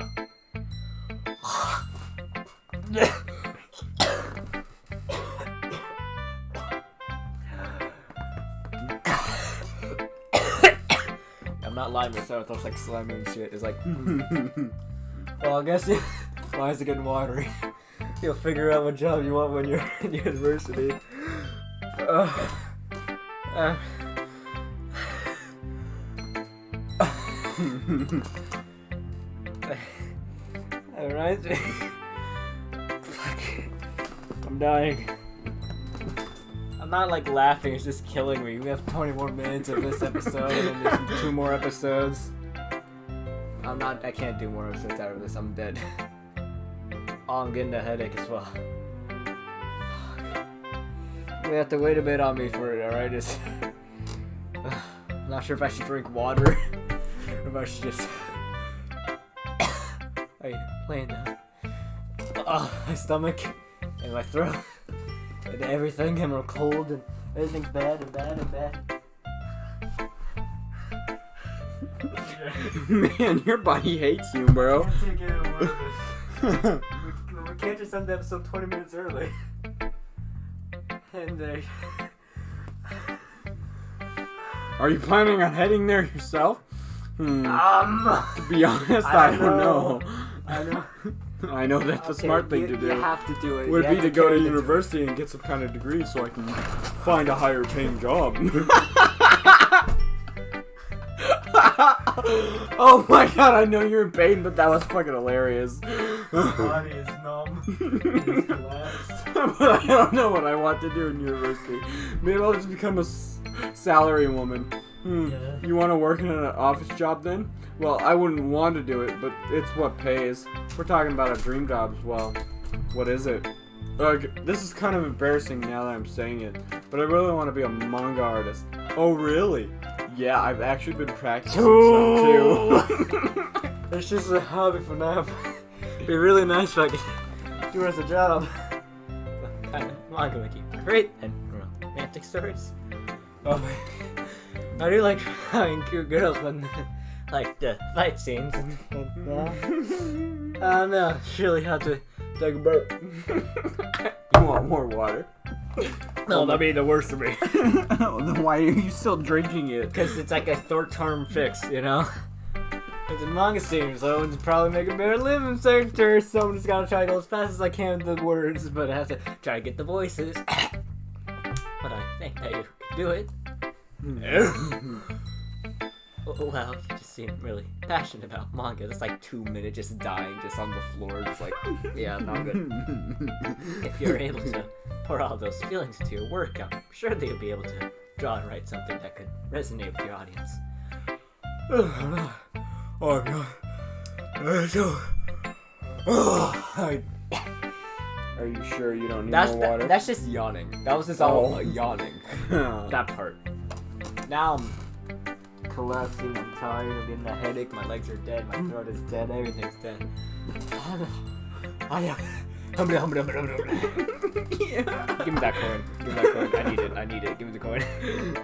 I'm not lying, my throat feels like slimy and shit. It's like, well, I guess why is it getting watery? You'll figure out what job you want when you're in university. Alright. Fuck. I'm dying. I'm not like laughing, it's just killing me. We have 20 more minutes of this episode and there's 2 more episodes. I can't do more episodes out of this, I'm dead. Oh, I'm getting a headache as well. Fuck. You have to wait a bit on me for it, alright? I'm not sure if I should drink water or if I should just... Hey, laying down. My stomach and my throat and everything, and we're cold and everything's bad and bad and bad. Man, your body hates you, bro. I can't take any more of this. We can't just end the episode 20 minutes early. And Are you planning on heading there yourself? To be honest, I don't know. I know that's a smart thing to do. You have to do it. Would be to go to university and get some kind of degree so I can find a higher paying job. Oh my god, I know you're in pain, but that was fucking hilarious. My body is numb. It's collapsed. But I don't know what I want to do in university. Maybe I'll just become a salary woman. Yeah. You want to work in an office job then? Well, I wouldn't want to do it, but it's what pays. We're talking about a dream job as well. What is it? This is kind of embarrassing now that I'm saying it, but I really want to be a manga artist. Oh, really? Yeah, I've actually been practicing some too. It's just a hobby for now. It'd be really nice if I could do it as a job. Kind of manga would keep great and romantic stories. Oh, I do like drawing cute girls, but like the fight scenes and I don't know. Surely have to take a burp. You want more water? No, that'd be the worst for me. Then why are you still drinking it? Because it's like a short-term fix, you know? It's a manga scene, so it's probably make a better living sector, so I'm just gotta try to go as fast as I can with the words, but I have to try to get the voices. But I think that you can do it. Well, you just seem really passionate about manga. That's like 2 minutes just dying just on the floor, just like, yeah, not good. If you're able to pour all those feelings into your work, I'm sure that you'll be able to draw and write something that could resonate with your audience. Oh god. Are you sure you don't need more water? That's just yawning. That was just all yawning. That part. Now I'm collapsing, I'm tired, I'm getting a headache, my legs are dead, my throat is dead, everything's dead. Yeah. Give me that coin. Give me that coin. I need it. Give me the coin.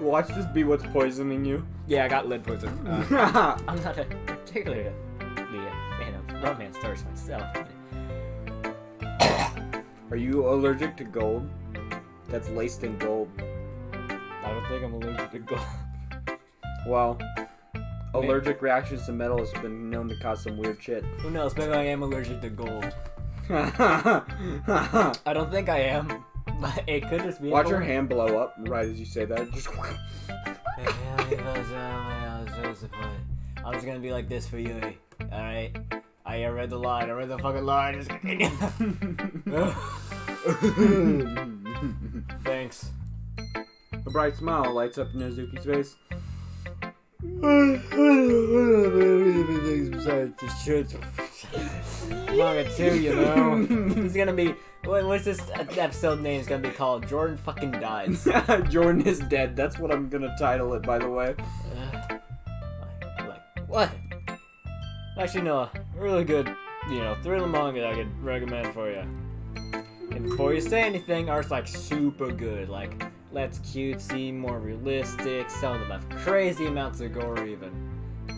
Watch this be what's poisoning you. Yeah, I got lead poison. I'm not particularly a fan of romance stories myself. Are you allergic to gold? That's laced in gold. I don't think I'm allergic to gold. Well, allergic reactions to metal has been known to cause some weird shit. Who knows? Maybe I am allergic to gold. I don't think I am. But it could just be. Watch your hand blow up right as you say that. Just. I was gonna be like this for you, alright? I read the line. I read the fucking line. Just continue. Thanks. A bright smile lights up Nezuki's face. Everything's besides the shit. Manga 2, you know. It's gonna be. What's this episode name? It's gonna be called Jordan Fucking Dies. Jordan is dead. That's what I'm gonna title it, by the way. What? Actually, no. A really good, thriller manga I could recommend for you. And before you say anything, art's like super good. Like, less cutesy, more realistic. Some of them have crazy amounts of gore, even.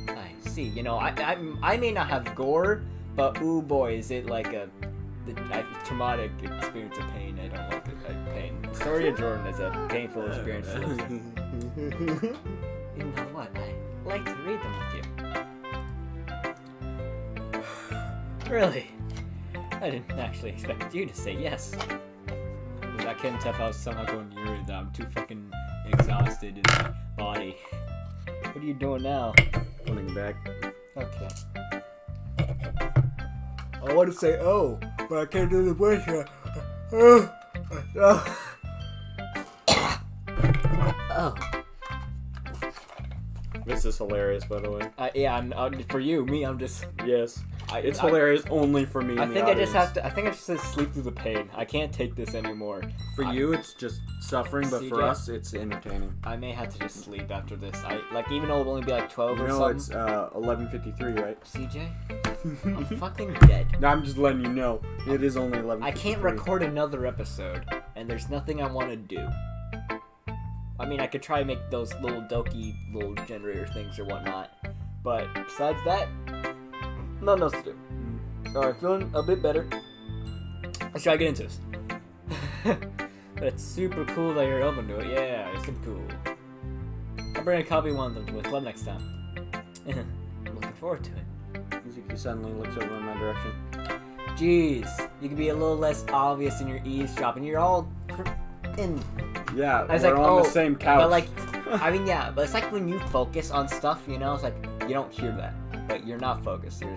I see. I may not have gore, but ooh boy, is it like a traumatic experience of pain. I don't like the pain. The story of Jordan is a painful experience to listen. You know what? I like to read them with you. Really? I didn't actually expect you to say yes. But I couldn't tell if I was somehow going Yuri that I'm too fucking exhausted in my body. What are you doing now? Putting back. Okay. I want to say oh, but I can't do the voice. Oh. This is hilarious, by the way. Yeah, for you, me, I'm just. Yes. It's hilarious only for me. I think I just have to. I think I just have to sleep through the pain. I can't take this anymore. For you, it's just suffering, but for CJ? us, it's entertaining. I may have to just sleep after this. Even though it'll only be like 12 You or know, something. it's 11:53, right? CJ, I'm fucking dead. No, I'm just letting you know. It is only 11:53. I can't record another episode, and there's nothing I want to do. I mean, I could try to make those little doki little generator things or whatnot, but besides that, nothing else to do. Alright, feeling a bit better. Let's try to get into this. But it's super cool that you're open to it. Yeah, it's super cool. I'll bring a copy one of them to the club next time. I'm looking forward to it. Mizuki suddenly looks over in my direction. Jeez, you can be a little less obvious in your eavesdropping. You're all in. Yeah, I was we're like, on the same couch. But like, I mean, yeah, but it's like when you focus on stuff, you know, it's like you don't hear that, but you're not focused. You're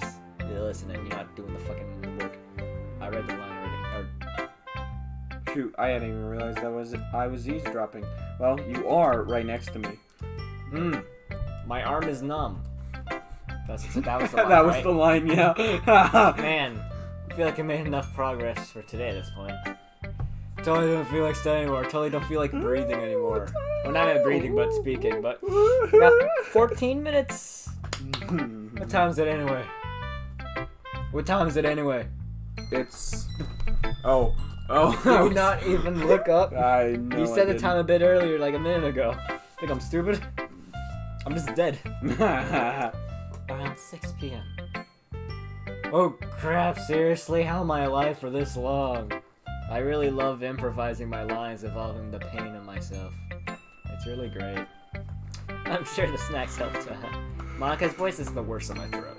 listening. You're not doing the fucking work. I read the line already. Shoot, I hadn't even realized I was eavesdropping. Well, you are right next to me. My arm is numb. That was the line, That was right? the line, yeah. Man, I feel like I made enough progress for today at this point. Totally don't feel like studying anymore. Totally don't feel like breathing anymore. Well, not breathing, but speaking. But we got 14 minutes. What time is it anyway? What time is it anyway? It's... Oh. Did you not even look up? I know. You said the time a bit earlier, like a minute ago. Think I'm stupid? I'm just dead. Around 6 p.m. Oh crap, seriously? How am I alive for this long? I really love improvising my lines involving the pain of myself. It's really great. I'm sure the snacks helped. Monika's voice is the worst in my throat,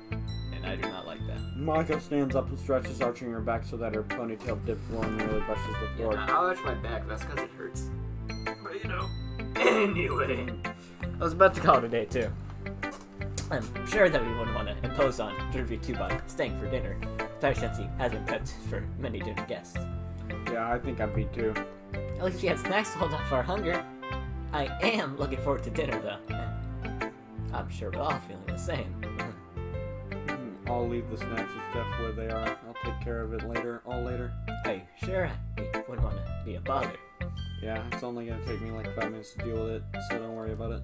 and I do not like that. Monica stands up and stretches, arching her back so that her ponytail dips low and nearly brushes the floor. Yeah, I'll arch my back. That's because it hurts. But you know. Anyway, I was about to call it a day too. I'm sure that we wouldn't want to impose on Derby 2 by staying for dinner, especially since he hasn't cooked for many dinner guests. Yeah, I think I'm beat too. At least we had snacks to hold off our hunger. I am looking forward to dinner though. I'm sure we're all feeling the same. I'll leave the snacks and stuff where they are. I'll take care of it later. All later. Hey, sure, we wouldn't want to be a bother. Yeah, it's only gonna take me like 5 minutes to deal with it, so don't worry about it.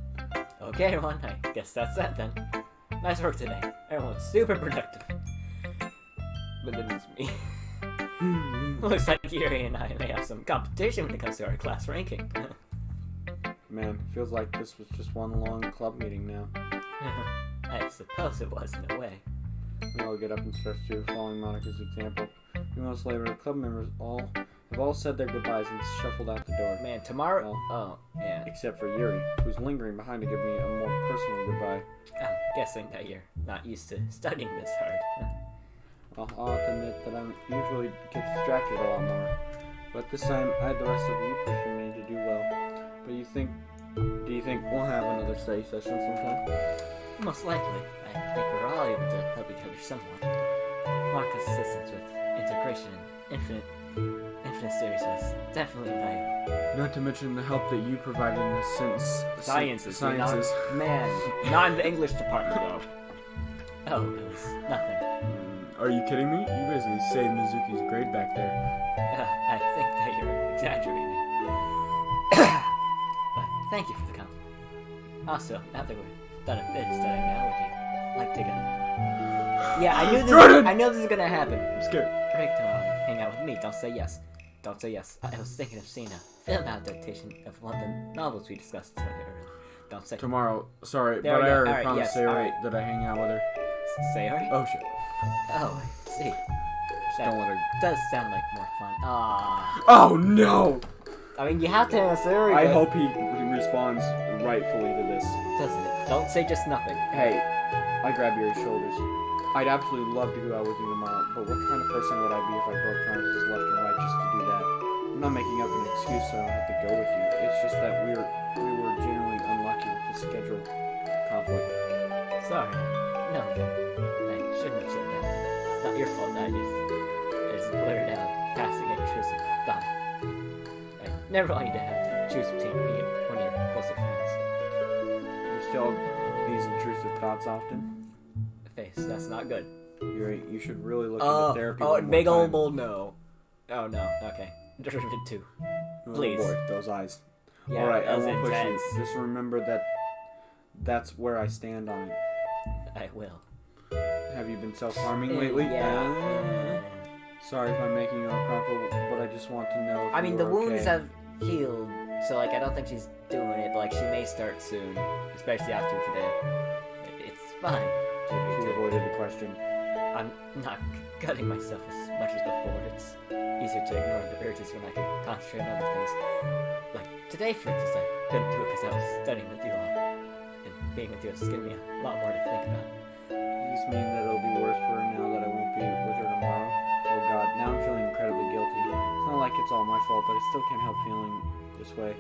Okay, everyone, I guess that's that then. Nice work today. Everyone's super productive. But then it's me. Looks like Yuri and I may have some competition when it comes to our class ranking. Man, feels like this was just one long club meeting now. I suppose it was in a way. We all get up and stretch too, following Monica's example. A few months later, the club members have all said their goodbyes and shuffled out the door. Man, tomorrow... Well, oh, yeah. except for Yuri, who's lingering behind to give me a more personal goodbye. I'm guessing that you're not used to studying this hard. Well, I'll have to admit that I usually get distracted a lot more. But this time, I had the rest of you pushing me to do well. But do you think we'll have another study session sometime? Most likely. I think we're all able to help each other somewhat. Marcus' assistance with integration and infinite series was definitely invaluable. Not to mention the help that you provided in the Sciences. Sciences. Not in the English department though. Oh, it was nothing. Are you kidding me? You basically saved Mizuki's grade back there. I think that you're exaggerating. But thank you for the compliment. Also, now that we're done a bit of studying now, would you like to go? Yeah, I knew this is gonna happen. I'm scared. Break tomorrow. Hang out with me. Don't say yes. Don't say yes. I was thinking of seeing a film adaptation of one of the novels we discussed earlier. Don't say Tomorrow. Sorry, There but we I go. already Alright, promised yes, Sarah alright. that I hang out with her. Say already? Oh shit. Oh, I see. Just That don't let her. does sound like more fun. Ah. Oh no! I mean, you have to answer. I hope he responds rightfully to this. Doesn't it? Don't say just nothing. Hey, I grab your shoulders. I'd absolutely love to go out with you tomorrow, but what kind of person would I be if I broke promises left and right just to do that? I'm not making up an excuse so I don't have to go with you. It's just that we were generally unlucky with the schedule conflict. Sorry. No, I shouldn't have said that. It's not your fault. I just blurted out passing intrusive thought. I never want you to have to choose between me and one of your closer friends. You still have these intrusive thoughts often? Face, that's not good. You should really look into therapy. Oh, one more big time. old bull no. Oh no, okay. Derivative 2. Oh, Please. boy, those eyes. Yeah, Alright, I that was won't push intense. you. Just remember that that's where I stand on it. I will. Have you been self-harming lately? Yeah. Sorry if I'm making you uncomfortable, but I just want to know if I mean, you the are wounds okay. have healed, so like I don't think she's doing it, but like she may start soon, especially after today. It's fine. She avoided the question. I'm not cutting myself as much as before. It's easier to ignore the urges when I can concentrate on other things. Like today, for instance, I couldn't do it because I was studying with you all, and being with you has given me a lot more to think about. Does this mean that it'll be worse for her now that I won't be with her tomorrow? Oh God, now I'm feeling incredibly guilty. It's not like it's all my fault, but I still can't help feeling this way.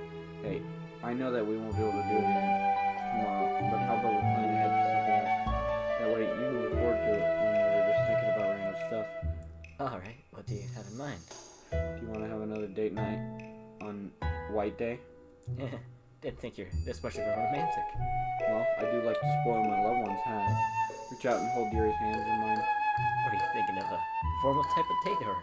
Hey, I know that we won't be able to do it again tomorrow, but how about we plan ahead for something else? That way you can look forward to it when you're just thinking about random stuff. Alright, what do you have in mind? Do you want to have another date night on White Day? Didn't think you're this much of a romantic. Well, I do like to spoil my loved one's hat. Reach out and hold Yuri's hands in mine. What are you thinking of, a formal type of date, or?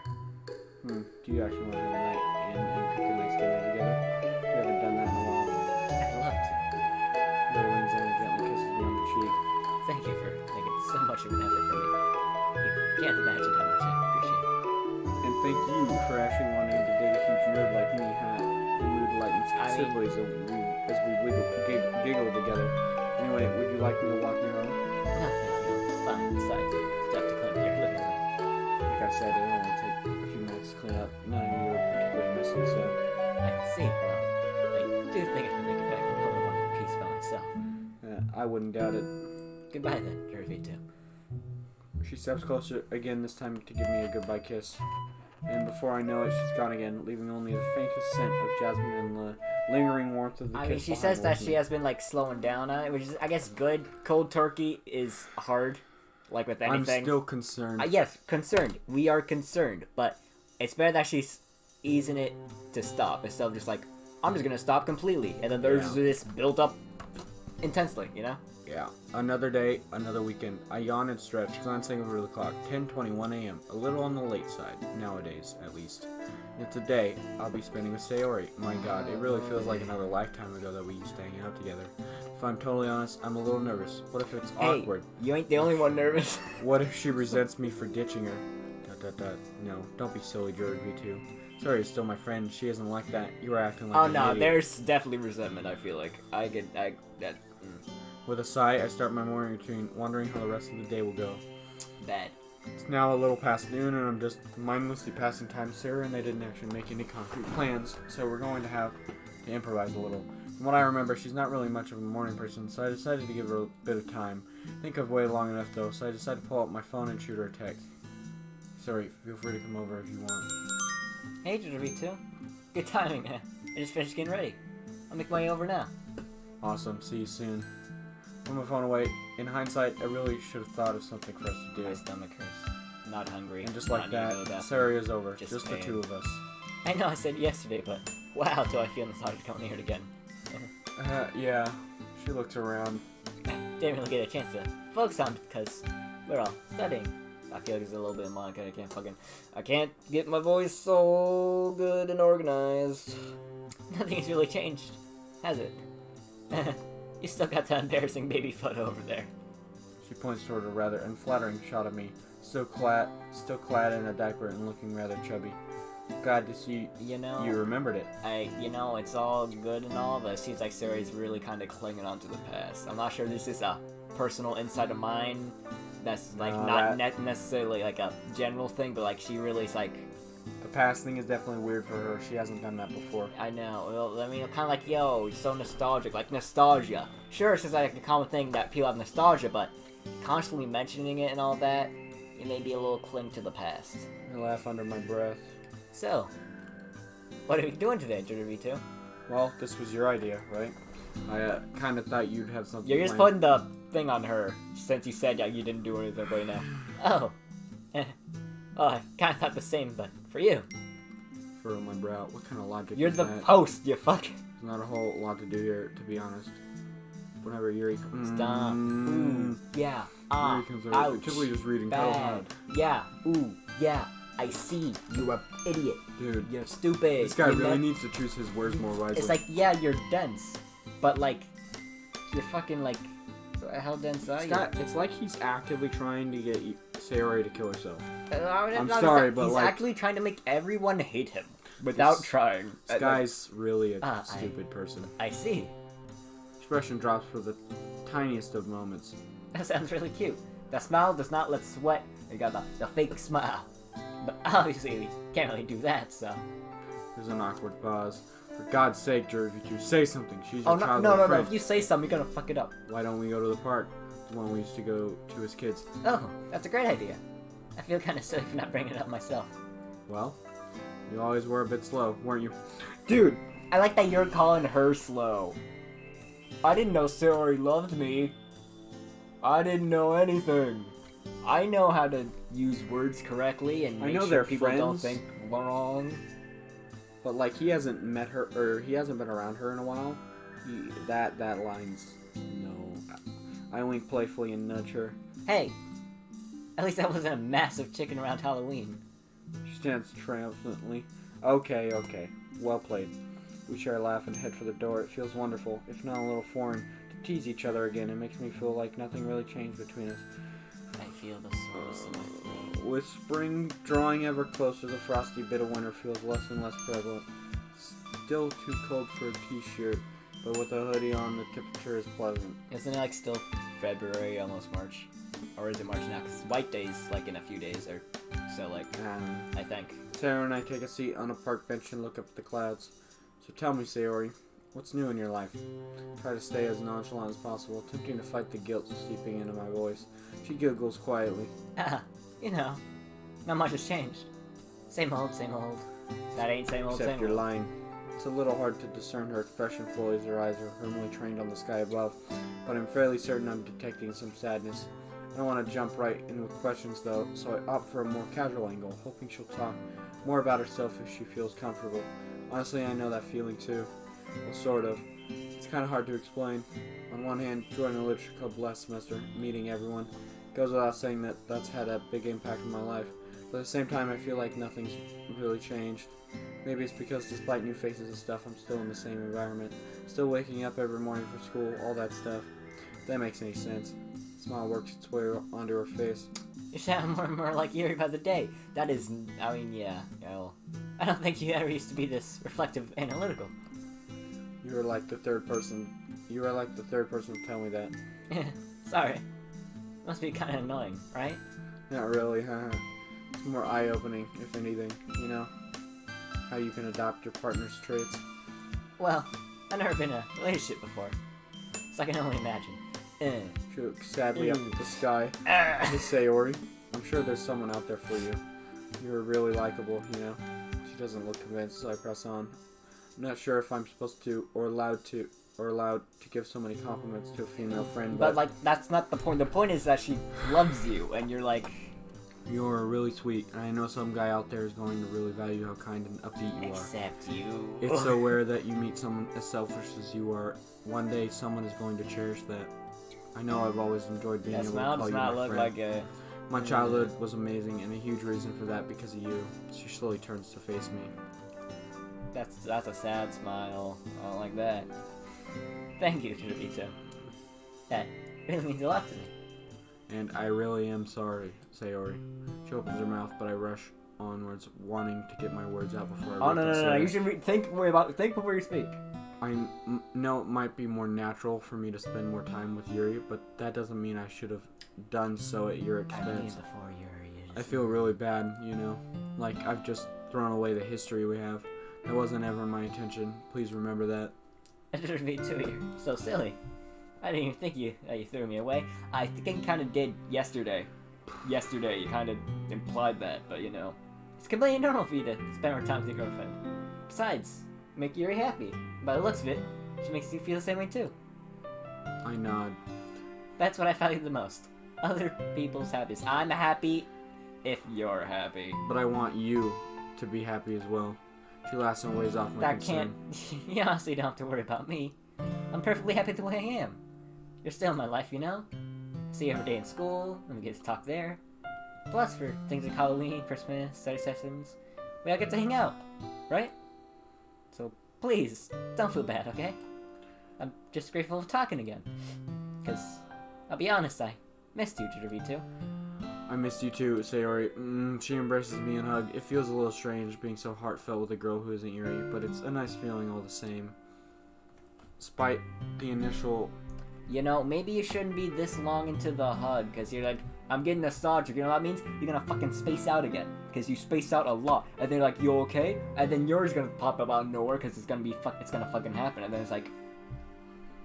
Do you actually want to have a night and cook a nice dinner together? We haven't done that in a while. I'd love to. Yuri leans in and gently kisses me on the cheek. Thank you for making so much of an effort for me. You can't imagine how much I appreciate it. And thank you for actually wanting to date a huge nerd like me, huh? The mood lightens considerably as we giggle together. Anyway, would you like me to walk you home? No, thank you. Fine. Besides, stuff to clean your living room. Like I said, it'll only take a few minutes to clean up. None of you are particularly messy, so... I see. Well, I do think I can make it back home in one piece by myself. I wouldn't doubt it. Goodbye then, Dervito. She steps closer again, this time to give me a goodbye kiss. And before I know it, she's gone again, leaving only the faintest scent of jasmine and the lingering warmth of the kiss. I mean, she behind says that me. she has been, like, slowing down on it, which is, I guess, good. Cold turkey is hard, like with anything. I'm still concerned. Yes, concerned. We are concerned, but it's better that she's easing it to stop instead of just like, I'm just gonna stop completely, and then there's this built up intensely, you know? Yeah. Another day, another weekend. I yawn and stretch, glancing over the clock. 10:21 a.m. A little on the late side, nowadays, at least. And today, I'll be spending with Sayori. My God, it really feels like another lifetime ago that we used to hang out together. If I'm totally honest, I'm a little nervous. What if it's awkward? You ain't the only one nervous. What if she resents me for ditching her? No, don't be silly, George V2. Sorry, is still my friend. She isn't like that. You were acting like an idiot. There's definitely resentment, I feel like. With a sigh, I start my morning routine, wondering how the rest of the day will go. Bad. It's now a little past noon, and I'm just mindlessly passing time. Sarah and I didn't actually make any concrete plans, so we're going to have to improvise a little. From what I remember, she's not really much of a morning person, so I decided to give her a bit of time. I think I've waited long enough, though, so I decided to pull out my phone and shoot her a text. Sorry, feel free to come over if you want. Hey, Dervito. Good timing, man. I just finished getting ready. I'll make my way over now. Awesome, see you soon. Put my phone away. In hindsight, I really should have thought of something for us to do. My stomach hurts. Not hungry. And just like not that, even though Sarah is over. Just Just the pain. two of us. I know I said yesterday, but wow, do I feel nostalgic coming here again. Yeah. She looks around. Didn't really get a chance to focus on it because we're all studying. I feel like it's a little bit of Monica. I can't get my voice so good and organized. Nothing's really changed, has it? You still got that embarrassing baby photo over there. She points toward a rather unflattering shot of me, still clad in a diaper and looking rather chubby. Glad to see You know, you remembered it. it's all good and all, but it seems like Sayori's really kind of clinging on to the past. I'm not sure this is a personal insight of mine that's like not necessarily like a general thing, but like she really is like. The past thing is definitely weird for her. She hasn't done that before. I know. Well, I mean, kind of like, yo, it's so nostalgic. Like, nostalgia. Sure, it's just like a common thing that people have nostalgia, but constantly mentioning it and all that, it may be a little cling to the past. I laugh under my breath. So, what are we doing today, Junior V2? Well, this was your idea, right? I kind of thought you'd have something. You're just putting the thing on her, since you said you didn't do anything right now. Oh. Oh, I kind of thought the same, but for you. Furrow my brow. What kind of logic You're is the that? host, you fuck. There's not a whole lot to do here, to be honest. Whenever Yuri... Stop. Ooh, yeah. Yuri comes over. Ouch. Typically just reading Bad. Code. Yeah. Ooh, yeah. I see. You're an idiot. Dude. You're stupid. This guy really needs to choose his words more wisely. It's like, yeah, you're dense, but like, you're fucking like, how dense are you? It's like he's actively trying to get Sayori to kill herself. I'm sorry, but he's like... actually trying to make everyone hate him without trying. This guy's really a stupid person. I see. Expression drops for the tiniest of moments. That sounds really cute. The smile does not let sweat. You got the fake smile. But obviously, we can't really do that, so... There's an awkward pause. For God's sake, Jerry, if you say something, she's Oh, your childhood no. friend. If you say something, you're gonna fuck it up. Why don't we go to the park? The one we used to go to as kids. Oh, that's a great idea. I feel kind of silly for not bringing it up myself. Well, you always were a bit slow, weren't you? Dude! I like that you're calling her slow. I didn't know Sayori loved me. I didn't know anything. I know how to use words correctly and make sure people don't think wrong. But like, he hasn't met her, or he hasn't been around her in a while. That line's no. I wink playfully and nudge her. Hey, at least that wasn't a massive chicken around Halloween. She stands triumphantly. Okay. Well played. We share a laugh and head for the door. It feels wonderful, if not a little foreign, to tease each other again. It makes me feel like nothing really changed between us. I feel the soreness in my throat. With spring drawing ever closer, the frosty bit of winter feels less and less prevalent. Still too cold for a t-shirt, but with a hoodie on, the temperature is pleasant. Isn't it like still February, almost March? Or is it March now? Because White Day's like in a few days, or so like, I think. Sarah and I take a seat on a park bench and look up at the clouds. So tell me, Sayori, what's new in your life? Try to stay as nonchalant as possible, attempting to fight the guilt seeping into my voice. She giggles quietly. Not much has changed. Same old, same old. That ain't same old, Except same you're old. lying. It's a little hard to discern her expression fully as her eyes are firmly trained on the sky above, but I'm fairly certain I'm detecting some sadness. I don't want to jump right in with questions though, so I opt for a more casual angle, hoping she'll talk more about herself if she feels comfortable. Honestly, I know that feeling too. Well, sort of. It's kind of hard to explain. On one hand, joining a literature club last semester, meeting everyone, goes without saying that that's had a big impact on my life. But at the same time, I feel like nothing's really changed. Maybe it's because despite new faces and stuff, I'm still in the same environment. Still waking up every morning for school, all that stuff. If that makes any sense. A smile works its way onto her face. You sound more and more like Yuri by the day. That is, I mean, yeah. Well, I don't think you ever used to be this reflective analytical. You were like the third person to tell me that. Sorry. Must be kind of annoying, right? Not really, huh? It's more eye-opening, if anything, you know? How you can adopt your partner's traits. Well, I've never been in a relationship before, so I can only imagine. She looks sadly up at the sky. Hey, Sayori, I'm sure there's someone out there for you. You're really likable, you know? She doesn't look convinced, so I press on. I'm not sure if I'm supposed to, or allowed to give so many compliments to a female friend, but like, that's not the point. The point is that she loves you, and you're like... You're really sweet, and I know some guy out there is going to really value how kind and upbeat you are. Except you. It's so rare that you meet someone as selfish as you are. One day, someone is going to cherish that. I know I've always enjoyed being able to call you my friend. Like a... My childhood was amazing, and a huge reason for that because of you. She slowly turns to face me. That's a sad smile. I don't like that. Thank you, Vito. That really means a lot to me. And I really am sorry, Sayori. She opens her mouth, but I rush onwards, wanting to get my words out before I Oh no. reconsider. You should think before you speak. I know it might be more natural for me to spend more time with Yuri, but that doesn't mean I should have done so at your expense. Before Yuri. I feel really bad, you know? Like, I've just thrown away the history we have. That wasn't ever my intention. Please remember that. Me too. You're so silly. I didn't even think you threw me away. I think I kind of did yesterday. Yesterday, you kind of implied that, but you know, it's completely normal for you to spend more time with your girlfriend. Besides, make Yuri happy. By the looks of it, she makes you feel the same way too. I nod. That's what I value the most. Other people's happiness. I'm happy if you're happy. But I want you to be happy as well. She laughs and weighs off my That concern. can't. You honestly don't have to worry about me. I'm perfectly happy the way I am. You're still in my life, you know? See you every day in school, and we get to talk there. Plus, for things like Halloween, Christmas, study sessions, we all get to hang out, right? So please, don't feel bad, okay? I'm just grateful for talking again. Because, I'll be honest, I missed you, Jitterbee, I missed you too, Sayori. She embraces me and hug. It feels a little strange being so heartfelt with a girl who isn't Yuri, but it's a nice feeling all the same. Despite the initial... You know, maybe you shouldn't be this long into the hug, because you're like, I'm getting nostalgic. You know what that means? You're gonna fucking space out again, because you space out a lot. And they're like, you okay? And then yours gonna pop up out of nowhere, because it's gonna fucking happen. And then it's like,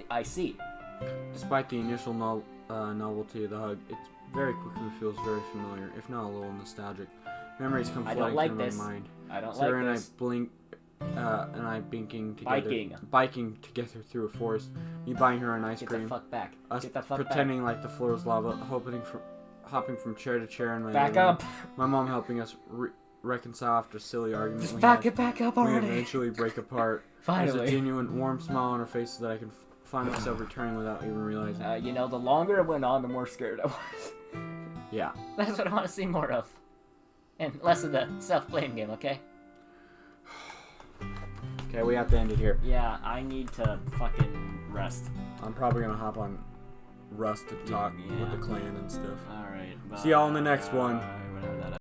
I see. Despite the initial novelty of the hug, it very quickly feels very familiar, if not a little nostalgic. Memories come flooding through my mind. I don't Sarah like and this. I blink, and I biking together through a forest. Me buying her an ice Get cream. the fuck back. Us Get the fuck pretending like the floor is lava, hopping from chair to chair in my back. Back living room. up. My mom helping us reconcile after a silly argument. Just we back had. it back up We already. eventually break apart. Finally. There's a genuine warm smile on her face so that I can find myself returning without even realizing. You know, the longer it went on, the more scared I was. Yeah. That's what I want to see more of. And less of the self-blame game, okay? Okay, we have to end it here. Yeah, I need to fucking rest. I'm probably gonna hop on Rust to talk Yeah. with the clan and stuff. Alright, bye. See y'all in the next one. Whatever that